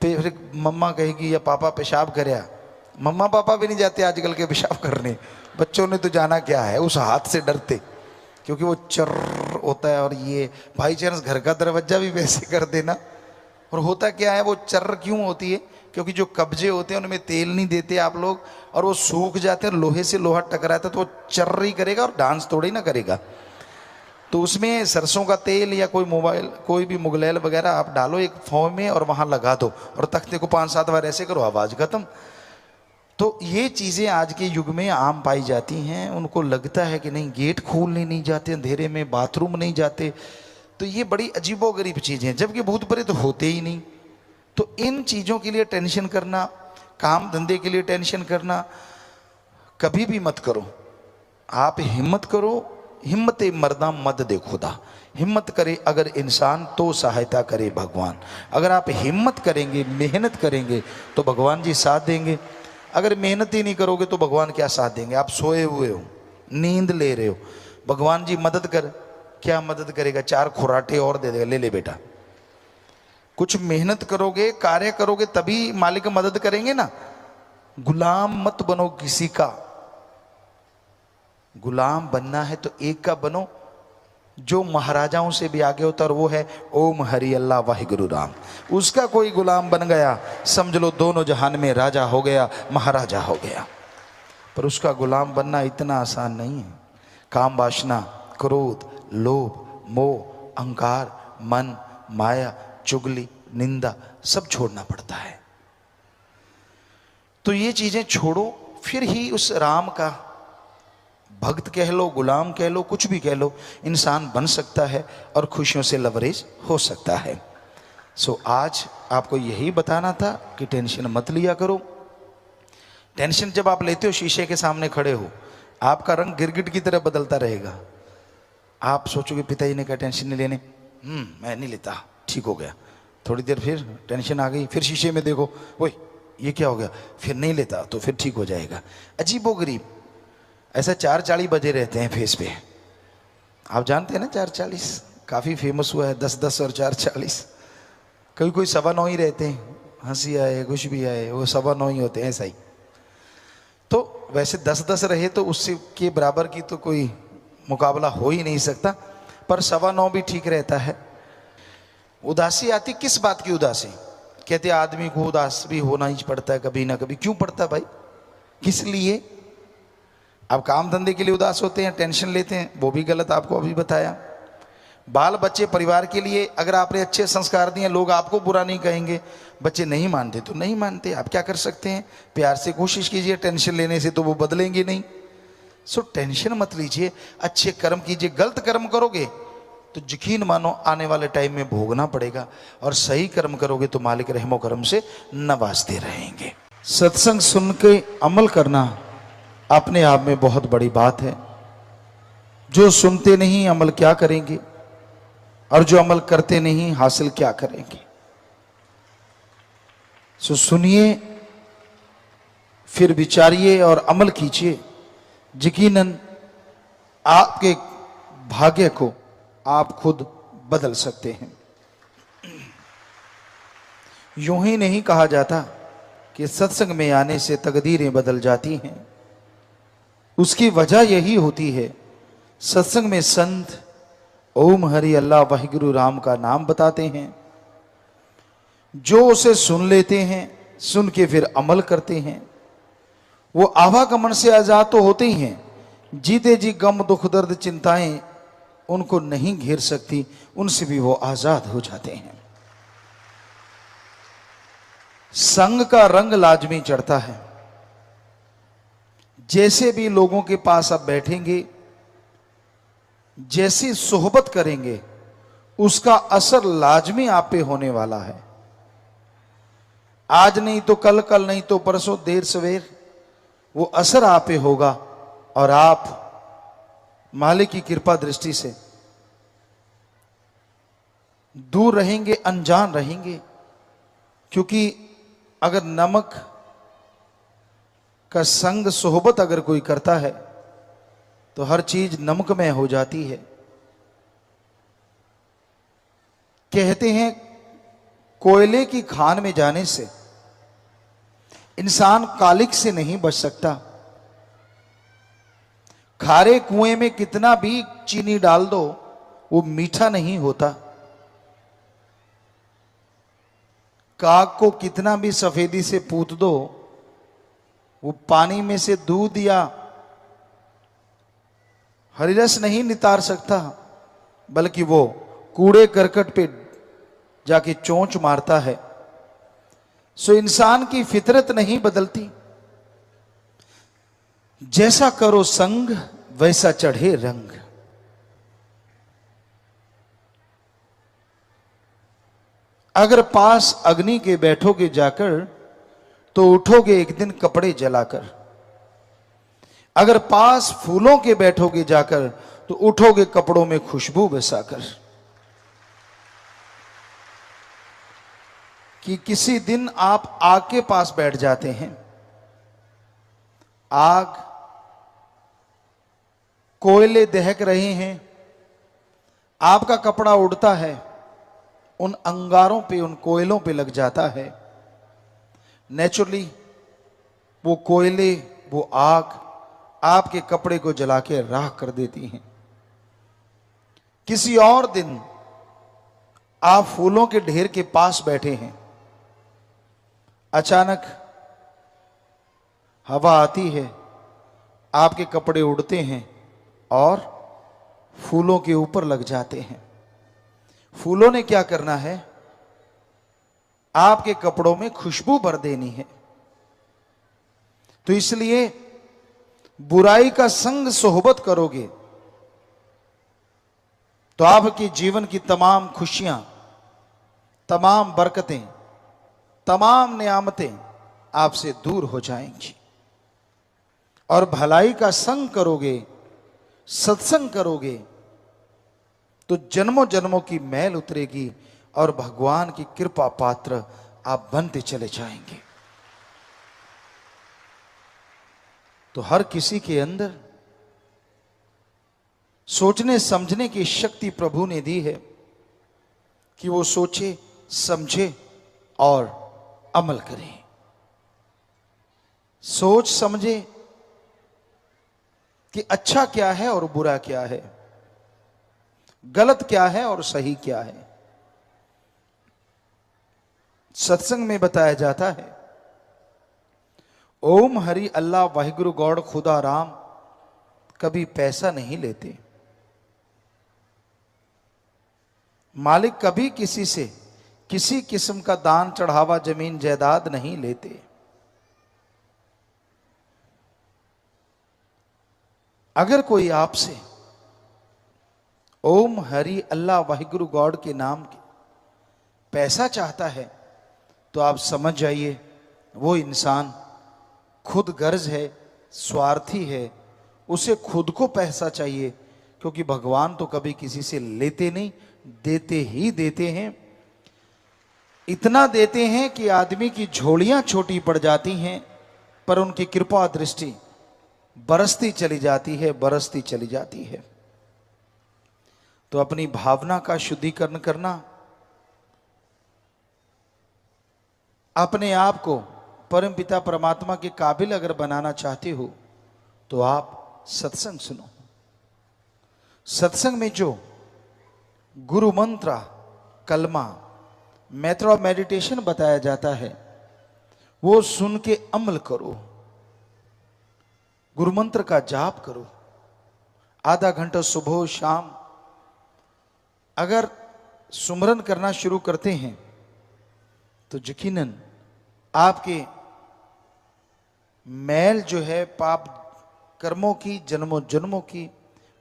फिर मम्मा कहेगी या पापा पेशाब करया, मम्मा पापा भी नहीं जाते आजकल के पेशाब करने, बच्चों ने तो जाना क्या है, उस हाथ से डरते क्योंकि वो चर्र होता है। और ये भाई चांस घर का दरवाजा भी वैसे कर देना। और होता क्या है, वो चर्र क्यों होती है, क्योंकि जो कब्जे होते हैं उनमें तेल नहीं देते आप लोग, और वो सूख जाते हैं, लोहे से लोहा टकराता है तो वो चर्र ही करेगा और डांस थोड़ी ही ना करेगा। तो उसमें सरसों का तेल या कोई भी मुगलैल वगैरह आप डालो एक फॉर्म में और वहां लगा दो, और तख्ते को 5-7 बार ऐसे करो, आवाज खत्म। तो ये चीजें आज के युग में आम पाई जाती हैं। उनको लगता है कि नहीं, गेट खोलने नहीं जाते अंधेरे में, बाथरूम नहीं जाते, तो ये बड़ी अजीबोगरीब चीजें हैं, जबकि भूत प्रेत होते ही नहीं। तो इन चीजों के लिए टेंशन करना, काम धंधे के लिए टेंशन करना कभी भी मत करो। आप हिम्मत करो, हिम्मत मर्दा मद दे खुदा। हिम्मत करे अगर इंसान तो सहायता करे भगवान। अगर आप हिम्मत करेंगे, मेहनत करेंगे तो भगवान जी साथ देंगे। अगर मेहनत ही नहीं करोगे तो भगवान क्या साथ देंगे। आप सोए हुए हो, नींद ले रहे हो, भगवान जी मदद कर, क्या मदद करेगा, 4 खुराटे और दे देगा, ले ले बेटा। कुछ मेहनत करोगे, कार्य करोगे तभी मालिक मदद करेंगे ना। गुलाम मत बनो किसी का। गुलाम बनना है तो एक का बनो जो महाराजाओं से भी आगे होता, और वो है ओम हरि अल्लाह वाहिगुरु राम। उसका कोई गुलाम बन गया, समझ लो दोनों जहान में राजा हो गया, महाराजा हो गया। पर उसका गुलाम बनना इतना आसान नहीं है। काम वासना, क्रोध, लोभ, मोह, अहंकार, मन, माया, चुगली, निंदा सब छोड़ना पड़ता है। तो ये चीजें छोड़ो, फिर ही उस राम का भक्त कह लो, गुलाम कह लो, कुछ भी कह लो, इंसान बन सकता है और खुशियों से लवरेज हो सकता है। सो आज आपको यही बताना था कि टेंशन मत लिया करो। टेंशन जब आप लेते हो, शीशे के सामने खड़े हो, आपका रंग गिरगिट की तरह बदलता रहेगा। आप सोचोगे पिताजी ने कहा टेंशन नहीं लेने, मैं नहीं लेता, ठीक हो गया। थोड़ी देर फिर टेंशन आ गई, फिर शीशे में देखो, ओए ये क्या हो गया, फिर नहीं लेता तो फिर ठीक हो जाएगा। अजीबोगरीब ऐसा 4:40 बजे रहते हैं फेस पे। आप जानते हैं ना 4:40 काफी फेमस हुआ है, 10-10 और 4:40। कभी कोई 9:15 ही रहते हैं, हंसी आए कुछ भी आए वो 9:15 ही होते हैं, ऐसा ही। तो वैसे 10-10 रहे तो उससे के बराबर की तो कोई मुकाबला हो ही नहीं सकता, पर 9:15 भी ठीक रहता है। उदासी आती किस बात की उदासी, कहते आदमी को उदास भी होना ही पड़ता है कभी ना कभी। क्यों पड़ता है भाई, किस लिए? आप काम धंधे के लिए उदास होते हैं, टेंशन लेते हैं, वो भी गलत, आपको अभी बताया। बाल बच्चे परिवार के लिए अगर आपने अच्छे संस्कार दिए, लोग आपको बुरा नहीं कहेंगे। बच्चे नहीं मानते तो नहीं मानते, आप क्या कर सकते हैं, प्यार से कोशिश कीजिए। टेंशन लेने से तो वो बदलेंगे नहीं। सो टेंशन मत लीजिए, अच्छे कर्म कीजिए। गलत कर्म करोगे तो यकीन मानो आने वाले टाइम में भोगना पड़ेगा, और सही कर्म करोगे तो मालिक रहमो करम से नवाजते रहेंगे। सत्संग सुन के अमल करना अपने आप में बहुत बड़ी बात है। जो सुनते नहीं अमल क्या करेंगे, और जो अमल करते नहीं हासिल क्या करेंगे। सो सुनिए, फिर विचारिए और अमल कीजिए। यकीनन आपके भाग्य को आप खुद बदल सकते हैं। यूं ही नहीं कहा जाता कि सत्संग में आने से तकदीरें बदल जाती हैं। उसकी वजह यही होती है, सत्संग में संत ओम हरि अल्लाह वाहिगुरु राम का नाम बताते हैं। जो उसे सुन लेते हैं, सुन के फिर अमल करते हैं, वो आवागमन से आजाद तो होते ही हैं। जीते जी गम दुख दर्द चिंताएं उनको नहीं घेर सकती, उनसे भी वो आजाद हो जाते हैं। संग का रंग लाजमी चढ़ता है। जैसे भी लोगों के पास आप बैठेंगे, जैसी सोहबत करेंगे, उसका असर लाजमी आप पे होने वाला है। आज नहीं तो कल, कल नहीं तो परसों, देर सवेर वो असर आप पे होगा, और आप मालिक की कृपा दृष्टि से दूर रहेंगे, अनजान रहेंगे। क्योंकि अगर नमक का संग सोहबत अगर कोई करता है तो हर चीज नमकमय हो जाती है। कहते हैं कोयले की खान में जाने से इंसान कालिक से नहीं बच सकता। खारे कुएं में कितना भी चीनी डाल दो वो मीठा नहीं होता। काग को कितना भी सफेदी से पूत दो वो पानी में से दूध या हरिरस नहीं नितार सकता, बल्कि वो कूड़े करकट पे जाके चोंच मारता है। सो इंसान की फितरत नहीं बदलती। जैसा करो संग वैसा चढ़े रंग। अगर पास अग्नि के बैठोगे जाकर तो उठोगे एक दिन कपड़े जलाकर। अगर पास फूलों के बैठोगे जाकर तो उठोगे कपड़ों में खुशबू बसाकर। कि किसी दिन आप आग के पास बैठ जाते हैं, आग कोयले दहक रहे हैं, आपका कपड़ा उड़ता है, उन अंगारों पे उन कोयलों पे लग जाता है। नेचुरली वो कोयले वो आग आपके कपड़े को जला के राख कर देती हैं। किसी और दिन आप फूलों के ढेर के पास बैठे हैं, अचानक हवा आती है, आपके कपड़े उड़ते हैं और फूलों के ऊपर लग जाते हैं। फूलों ने क्या करना है? आपके कपड़ों में खुशबू भर देनी है। तो इसलिए बुराई का संग सोहबत करोगे तो आपके जीवन की तमाम खुशियां, तमाम बरकतें, तमाम नियामतें आपसे दूर हो जाएंगी। और भलाई का संग करोगे, सत्संग करोगे तो जन्मों जन्मों की मैल उतरेगी और भगवान की कृपा पात्र आप बनते चले जाएंगे। तो हर किसी के अंदर सोचने समझने की शक्ति प्रभु ने दी है कि वो सोचे, समझे और अमल करे। सोच समझे कि अच्छा क्या है और बुरा क्या है, गलत क्या है और सही क्या है। सत्संग में बताया जाता है ओम हरि अल्लाह वाहिगुरु गौड़ खुदा राम कभी पैसा नहीं लेते। मालिक कभी किसी से किसी किस्म का दान चढ़ावा जमीन जायदाद नहीं लेते। अगर कोई आपसे ओम हरि अल्लाह वाहिगुरु गॉड के नाम के पैसा चाहता है तो आप समझ जाइए वो इंसान खुद गर्ज है, स्वार्थी है, उसे खुद को पैसा चाहिए। क्योंकि भगवान तो कभी किसी से लेते नहीं, देते ही देते हैं। इतना देते हैं कि आदमी की झोलियां छोटी पड़ जाती हैं, पर उनकी कृपा दृष्टि बरसती चली जाती है, बरसती चली जाती है। तो अपनी भावना का शुद्धिकरण करना, अपने आप को परमपिता परमात्मा के काबिल अगर बनाना चाहते हो तो आप सत्संग सुनो। सत्संग में जो गुरु मंत्र, कलमा, मेथड ऑफ मेडिटेशन बताया जाता है वो सुन के अमल करो। गुरु मंत्र का जाप करो, आधा घंटा सुबह शाम अगर सुमरन करना शुरू करते हैं तो यकीनन आपके मैल जो है पाप कर्मों की, जन्मों जन्मों की,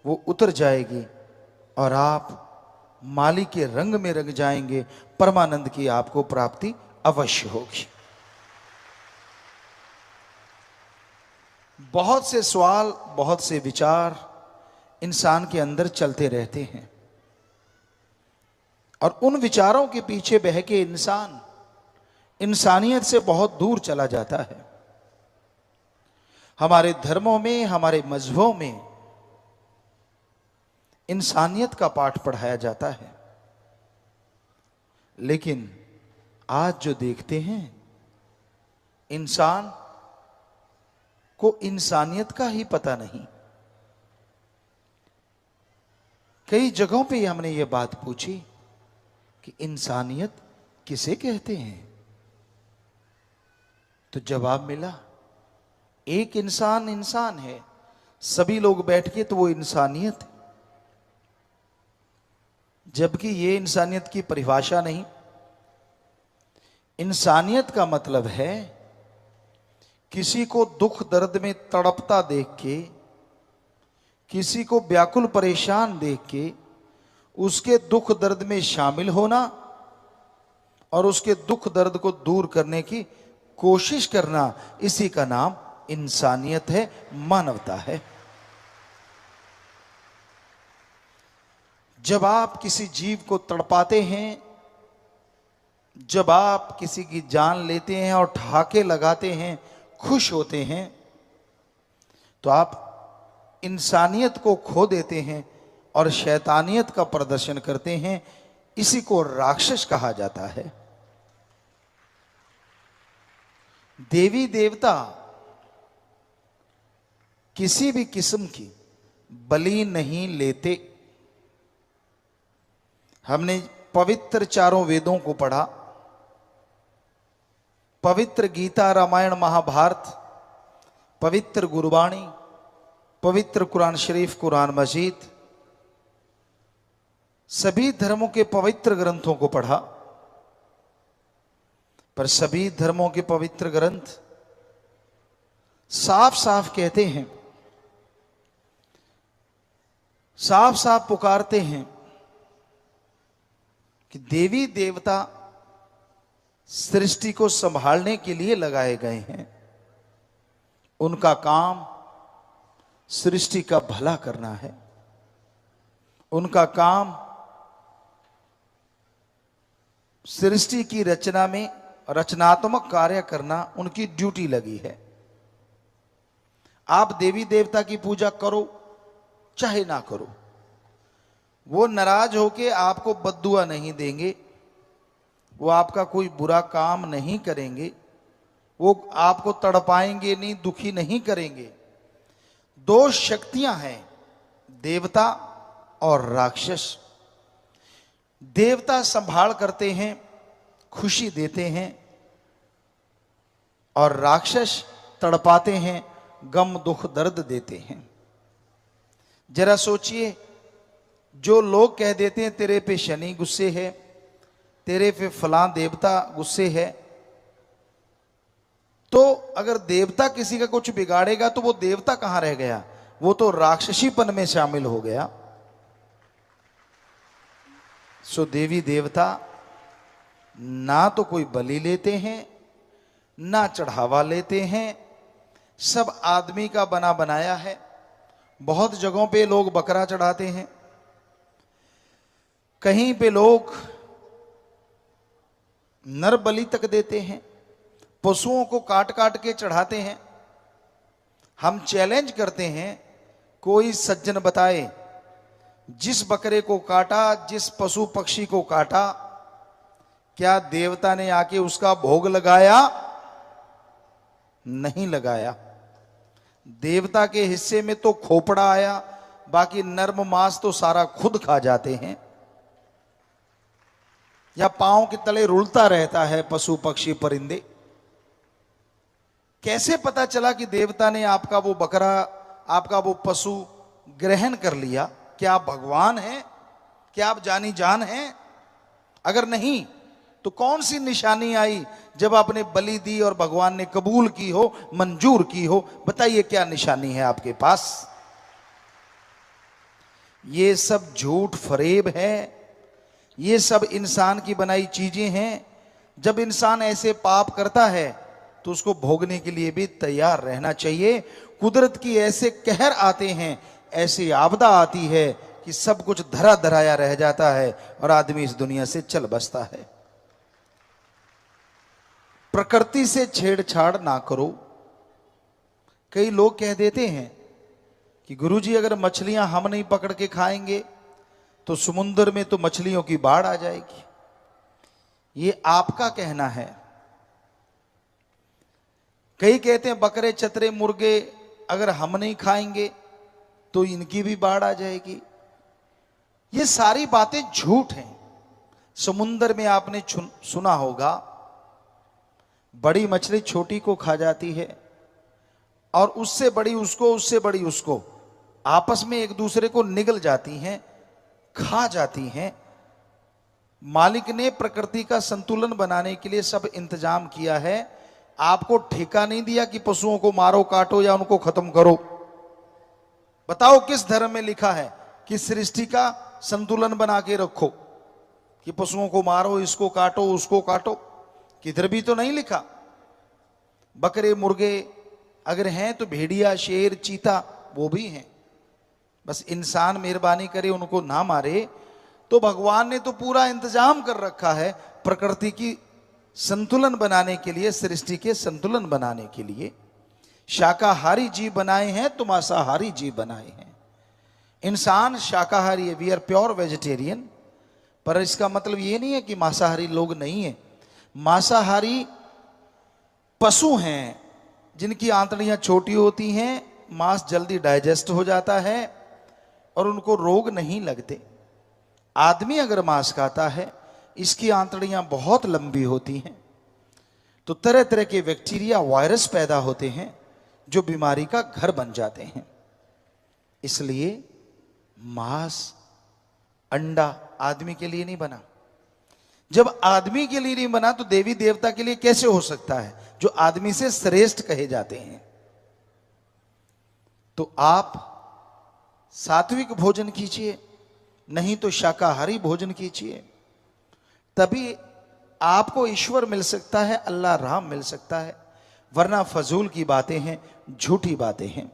वो उतर जाएगी और आप माली के रंग में रंग जाएंगे। परमानंद की आपको प्राप्ति अवश्य होगी। बहुत से सवाल, बहुत से विचार इंसान के अंदर चलते रहते हैं और उन विचारों के पीछे बह के इंसान इंसानियत से बहुत दूर चला जाता है। हमारे धर्मों में, हमारे मजहबों में इंसानियत का पाठ पढ़ाया जाता है। लेकिन आज जो देखते हैं, इंसान को इंसानियत का ही पता नहीं। कई जगहों पे हमने ये बात पूछी कि इंसानियत किसे कहते हैं, तो जवाब मिला एक इंसान इंसान है, सभी लोग बैठ के तो वो इंसानियत है। जबकि ये इंसानियत की परिभाषा नहीं। इंसानियत का मतलब है किसी को दुख दर्द में तड़पता देख के, किसी को व्याकुल परेशान देख के उसके दुख दर्द में शामिल होना और उसके दुख दर्द को दूर करने की कोशिश करना, इसी का नाम इंसानियत है, मानवता है। जब आप किसी जीव को तड़पाते हैं, जब आप किसी की जान लेते हैं और ठहाके लगाते हैं, खुश होते हैं, तो आप इंसानियत को खो देते हैं और शैतानियत का प्रदर्शन करते हैं। इसी को राक्षस कहा जाता है। देवी देवता किसी भी किस्म की बलि नहीं लेते। हमने पवित्र चारों वेदों को पढ़ा, पवित्र गीता, रामायण, महाभारत, पवित्र गुरबाणी, पवित्र कुरान शरीफ, कुरान मजीद, सभी धर्मों के पवित्र ग्रंथों को पढ़ा। पर सभी धर्मों के पवित्र ग्रंथ साफ साफ कहते हैं, साफ साफ पुकारते हैं कि देवी देवता सृष्टि को संभालने के लिए लगाए गए हैं। उनका काम सृष्टि का भला करना है। उनका काम सृष्टि की रचना में रचनात्मक कार्य करना उनकी ड्यूटी लगी है। आप देवी देवता की पूजा करो चाहे ना करो, वो नाराज होके आपको बद्दुआ नहीं देंगे, वो आपका कोई बुरा काम नहीं करेंगे, वो आपको तड़पाएंगे नहीं, दुखी नहीं करेंगे। दो शक्तियां हैं, देवता और राक्षस। देवता संभाल करते हैं, खुशी देते हैं, और राक्षस तड़पाते हैं, गम दुख दर्द देते हैं। जरा सोचिए, जो लोग कह देते हैं तेरे पे शनि गुस्से है, तेरे पे फलां देवता गुस्से है, तो अगर देवता किसी का कुछ बिगाड़ेगा तो वो देवता कहां रह गया, वो तो राक्षसीपन में शामिल हो गया। सो देवी देवता ना तो कोई बलि लेते हैं, ना चढ़ावा लेते हैं, सब आदमी का बना बनाया है। बहुत जगहों पे लोग बकरा चढ़ाते हैं, कहीं पे लोग नर बलि तक देते हैं, पशुओं को काट काट के चढ़ाते हैं। हम चैलेंज करते हैं, कोई सज्जन बताए जिस बकरे को काटा, जिस पशु पक्षी को काटा, क्या देवता ने आके उसका भोग लगाया? नहीं लगाया। देवता के हिस्से में तो खोपड़ा आया, बाकी नर्म मांस तो सारा खुद खा जाते हैं, या पांव के तले रुलता रहता है पशु पक्षी परिंदे। कैसे पता चला कि देवता ने आपका वो बकरा, आपका वो पशु ग्रहण कर लिया? क्या आप भगवान हैं? क्या आप जानी जान हैं? अगर नहीं तो कौन सी निशानी आई जब आपने बलि दी और भगवान ने कबूल की हो, मंजूर की हो? बताइए क्या निशानी है आपके पास? ये सब झूठ फरेब है, ये सब इंसान की बनाई चीजें हैं। जब इंसान ऐसे पाप करता है तो उसको भोगने के लिए भी तैयार रहना चाहिए। कुदरत की ऐसे कहर आते हैं, ऐसी आपदा आती है कि सब कुछ धरा धराया रह जाता है और आदमी इस दुनिया से चल बसता है। प्रकृति से छेड़छाड़ ना करो। कई लोग कह देते हैं कि गुरुजी अगर मछलियां हम नहीं पकड़ के खाएंगे तो समुद्र में तो मछलियों की बाढ़ आ जाएगी। ये आपका कहना है। कई कहते हैं बकरे चतरे मुर्गे अगर हम नहीं खाएंगे तो इनकी भी बाढ़ आ जाएगी। ये सारी बातें झूठ हैं। समुद्र में आपने सुना होगा, बड़ी मछली छोटी को खा जाती है और उससे बड़ी उसको, उससे बड़ी उसको, आपस में एक दूसरे को निगल जाती हैं, खा जाती हैं। मालिक ने प्रकृति का संतुलन बनाने के लिए सब इंतजाम किया है। आपको ठेका नहीं दिया कि पशुओं को मारो, काटो या उनको खत्म करो। बताओ किस धर्म में लिखा है कि सृष्टि का संतुलन बना के रखो, कि पशुओं को मारो, इसको काटो, उसको काटो? किधर भी तो नहीं लिखा। बकरे मुर्गे अगर हैं तो भेड़िया, शेर, चीता वो भी हैं। बस इंसान मेहरबानी करे उनको ना मारे। तो भगवान ने तो पूरा इंतजाम कर रखा है प्रकृति की संतुलन बनाने के लिए, सृष्टि के संतुलन बनाने के लिए। शाकाहारी जीव बनाए हैं तो मांसाहारी जीव बनाए हैं। इंसान शाकाहारी है, वी आर प्योर वेजिटेरियन, पर इसका मतलब ये नहीं है कि मांसाहारी लोग नहीं है। मांसाहारी पशु हैं जिनकी आंतड़ियां छोटी होती हैं, मांस जल्दी डाइजेस्ट हो जाता है और उनको रोग नहीं लगते। आदमी अगर मांस खाता है, इसकी आंतड़ियां बहुत लंबी होती हैं, तो तरह तरह के बैक्टीरिया, वायरस पैदा होते हैं जो बीमारी का घर बन जाते हैं। इसलिए मांस, अंडा आदमी के लिए नहीं बना। जब आदमी के लिए नहीं बना तो देवी देवता के लिए कैसे हो सकता है, जो आदमी से श्रेष्ठ कहे जाते हैं? तो आप सात्विक भोजन कीजिए, नहीं तो शाकाहारी भोजन कीजिए, तभी आपको ईश्वर मिल सकता है, अल्लाह राम मिल सकता है। वरना फजूल की बातें हैं, झूठी बातें हैं।